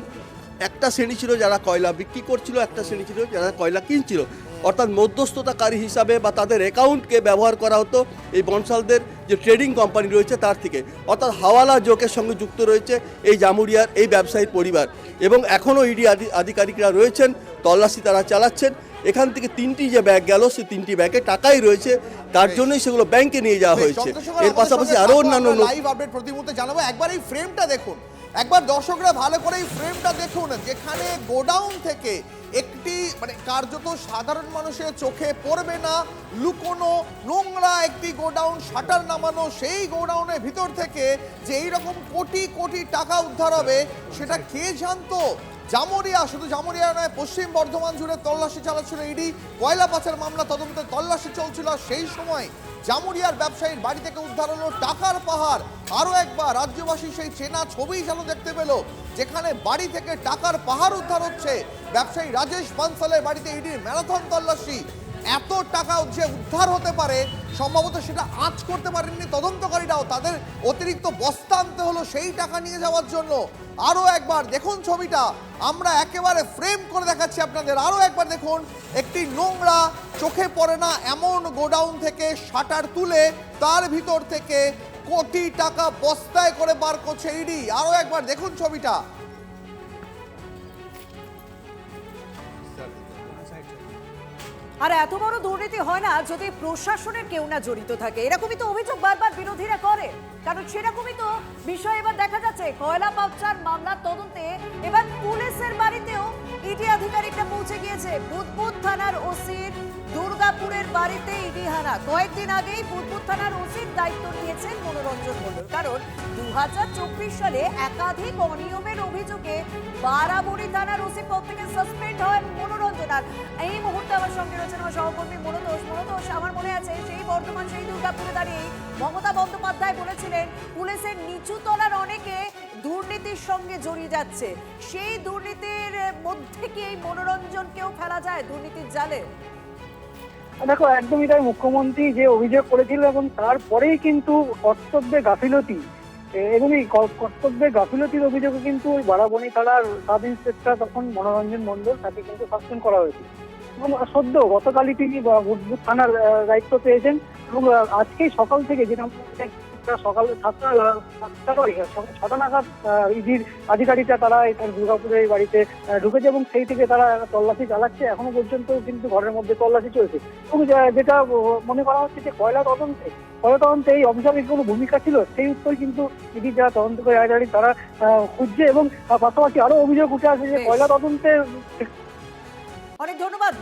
একটা শ্রেণী ছিল যারা কয়লা বিক্রি করছিল, একটা শ্রেণী ছিল যারা কয়লা কিনছিল, অর্থাৎ মধ্যস্থতাকারী হিসাবে বা তাদের অ্যাকাউন্টকে ব্যবহার করা হতো এই বনসালদের যে ট্রেডিং কোম্পানি রয়েছে তার থেকে, অর্থাৎ হাওয়ালা জোকের সঙ্গে যুক্ত রয়েছে এই জামুরিয়ার এই ব্যবসায়ীর পরিবার। এবং এখনও ইডি আধিকারিকরা রয়েছেন, তল্লাশি তারা চালাচ্ছেন এখান থেকে 3টি যে ব্যাগ গেল সেই 3টি ব্যাগে টাকাই রয়েছে, তার জন্যই সেগুলো ব্যাংকে নিয়ে যাওয়া হয়েছে। এর পাশাপাশি আরও অন্যান্য লাইভ আপডেট প্রতি মুহূর্তে জানাবো। একবার এই ফ্রেমটা দেখুন, একবার দর্শকরা ভালো করে এই ফ্রেমটা দেখুন, যেখানে গোডাউন থেকে একটি মানে কার্যত সাধারণ মানুষের চোখে পড়বে না লুকোনো নোংরা একটি গোডাউন, শাটার নামানো, সেই গোডাউনের ভিতর থেকে যে এইরকম কোটি কোটি টাকা উদ্ধার হবে সেটা কে জানতো? জামুরিয়া, শুধু জামুরিয়া নয়, পশ্চিম বর্ধমান জুড়ে তল্লাশি চালাচ্ছিল ইডি, কয়লা পাচার মামলা তদন্তে তল্লাশি চলছিল। সেই সময় জামুরিয়ার ব্যবসায়ীর বাড়ি থেকে উদ্ধার হলো টাকার পাহাড়। আরও একবার রাজ্যবাসী সেই চেনা ছবি যেন দেখতে পেল, যেখানে বাড়ি থেকে টাকার পাহাড় উদ্ধার হচ্ছে। ব্যবসায়ী রাজেশ বানসালের বাড়িতে ইডির ম্যারাথন তল্লাশি। এত টাকা যে উদ্ধার হতে পারে সম্ভবত সেটা আঁচ করতে পারেননি তদন্তকারীরাও, তাদের অতিরিক্ত বস্তা আনতে হলো সেই টাকা নিয়ে যাওয়ার জন্য। আরও একবার দেখুন ছবিটা, আমরা একেবারে ফ্রেম করে দেখাচ্ছি আপনাদের। আরও একবার দেখুন, একটি নোংরা চোখে পড়ে না এমন গোডাউন থেকে শাটার তুলে তার ভিতর থেকে কোটি টাকা বস্তায় করে বার করছে ইডি। আরও একবার দেখুন ছবিটা। আর এত বড় দুর্নীতি হয় না যদি প্রশাসনের কেউ না জড়িত থাকে। এরকমই তো অভিযোগ বারবার বিরোধীরা করে, কারণ সেরকমই তো বিষয় এবার দেখা যাচ্ছে। কয়লা পাচার মামলার তদন্তে এবার পুলিশের বাড়িতেও ইডি আধিকারিকরা পৌঁছে গিয়েছে। বুদবুদ থানার ওসির দুর্গাপুরের বাড়িতে ইডি হানা। কয়েকদিন আগেই বুদবুদ থানার ওসির দায়িত্ব নিয়েছেন মনোরঞ্জন মণ্ডল, কারণ 2024 সালে একাধিক অনিয়মের অভিযোগে বারাবণী থানার ওসি পদ থেকে সাসপেন্ড হয় মনোরঞ্জন। আর এই মুহূর্তে আমার সঙ্গে রয়েছেন আমার সহকর্মী মনোতোষ। মনোতোষ, আমার মনে আছে সেই বর্ধমান, সেই দুর্গাপুরে দাঁড়িয়ে মমতা বন্দ্যোপাধ্যায় বলেছিলেন পুলিশের নিচু তলার অনেকে দুর্নীতির সঙ্গে জড়িয়ে যাচ্ছে। সেই দুর্নীতির মধ্যে কি এই মনোরঞ্জনকেও ফেলা যায় দুর্নীতির জালে? দেখো, একদমই তাই। মুখ্যমন্ত্রী যে অভিযোগ করেছিল এবং তারপরেই কিন্তু কর্তব্যে গাফিলতি, এবং এই কর্তব্যে গাফিলতির অভিযোগে কিন্তু ওই বারাবণী থানার সাব ইন্সপেক্টর তখন মনোরঞ্জন মণ্ডল, তাকে কিন্তু সাসপেন্ড করা হয়েছে। এবং সদ্য গতকালই তিনি বুদবুদ থানার দায়িত্ব পেয়েছেন। এবং আজকেই সকাল থেকে যেটা সকাল 6টা নাগাদ ইডির আধিকারিকরা তারা তার দুর্গাপুরের বাড়িতে ঢুকেছে এবং সেই থেকে তারা তল্লাশি চালাচ্ছে। এখনো পর্যন্ত কিন্তু ঘরের মধ্যে তল্লাশি চলছে। এবং যেটা মনে করা হচ্ছে যে কয়লা তদন্তে এই অফিসারের কোনো ভূমিকা ছিল, সেই উত্তর কিন্তু ইডির যারা তদন্তকারী আধিকারিক তারা খুঁজছে। এবং পাশাপাশি আরো অভিযোগ উঠে আসে যে কয়লা তদন্তে। অনেক ধন্যবাদ।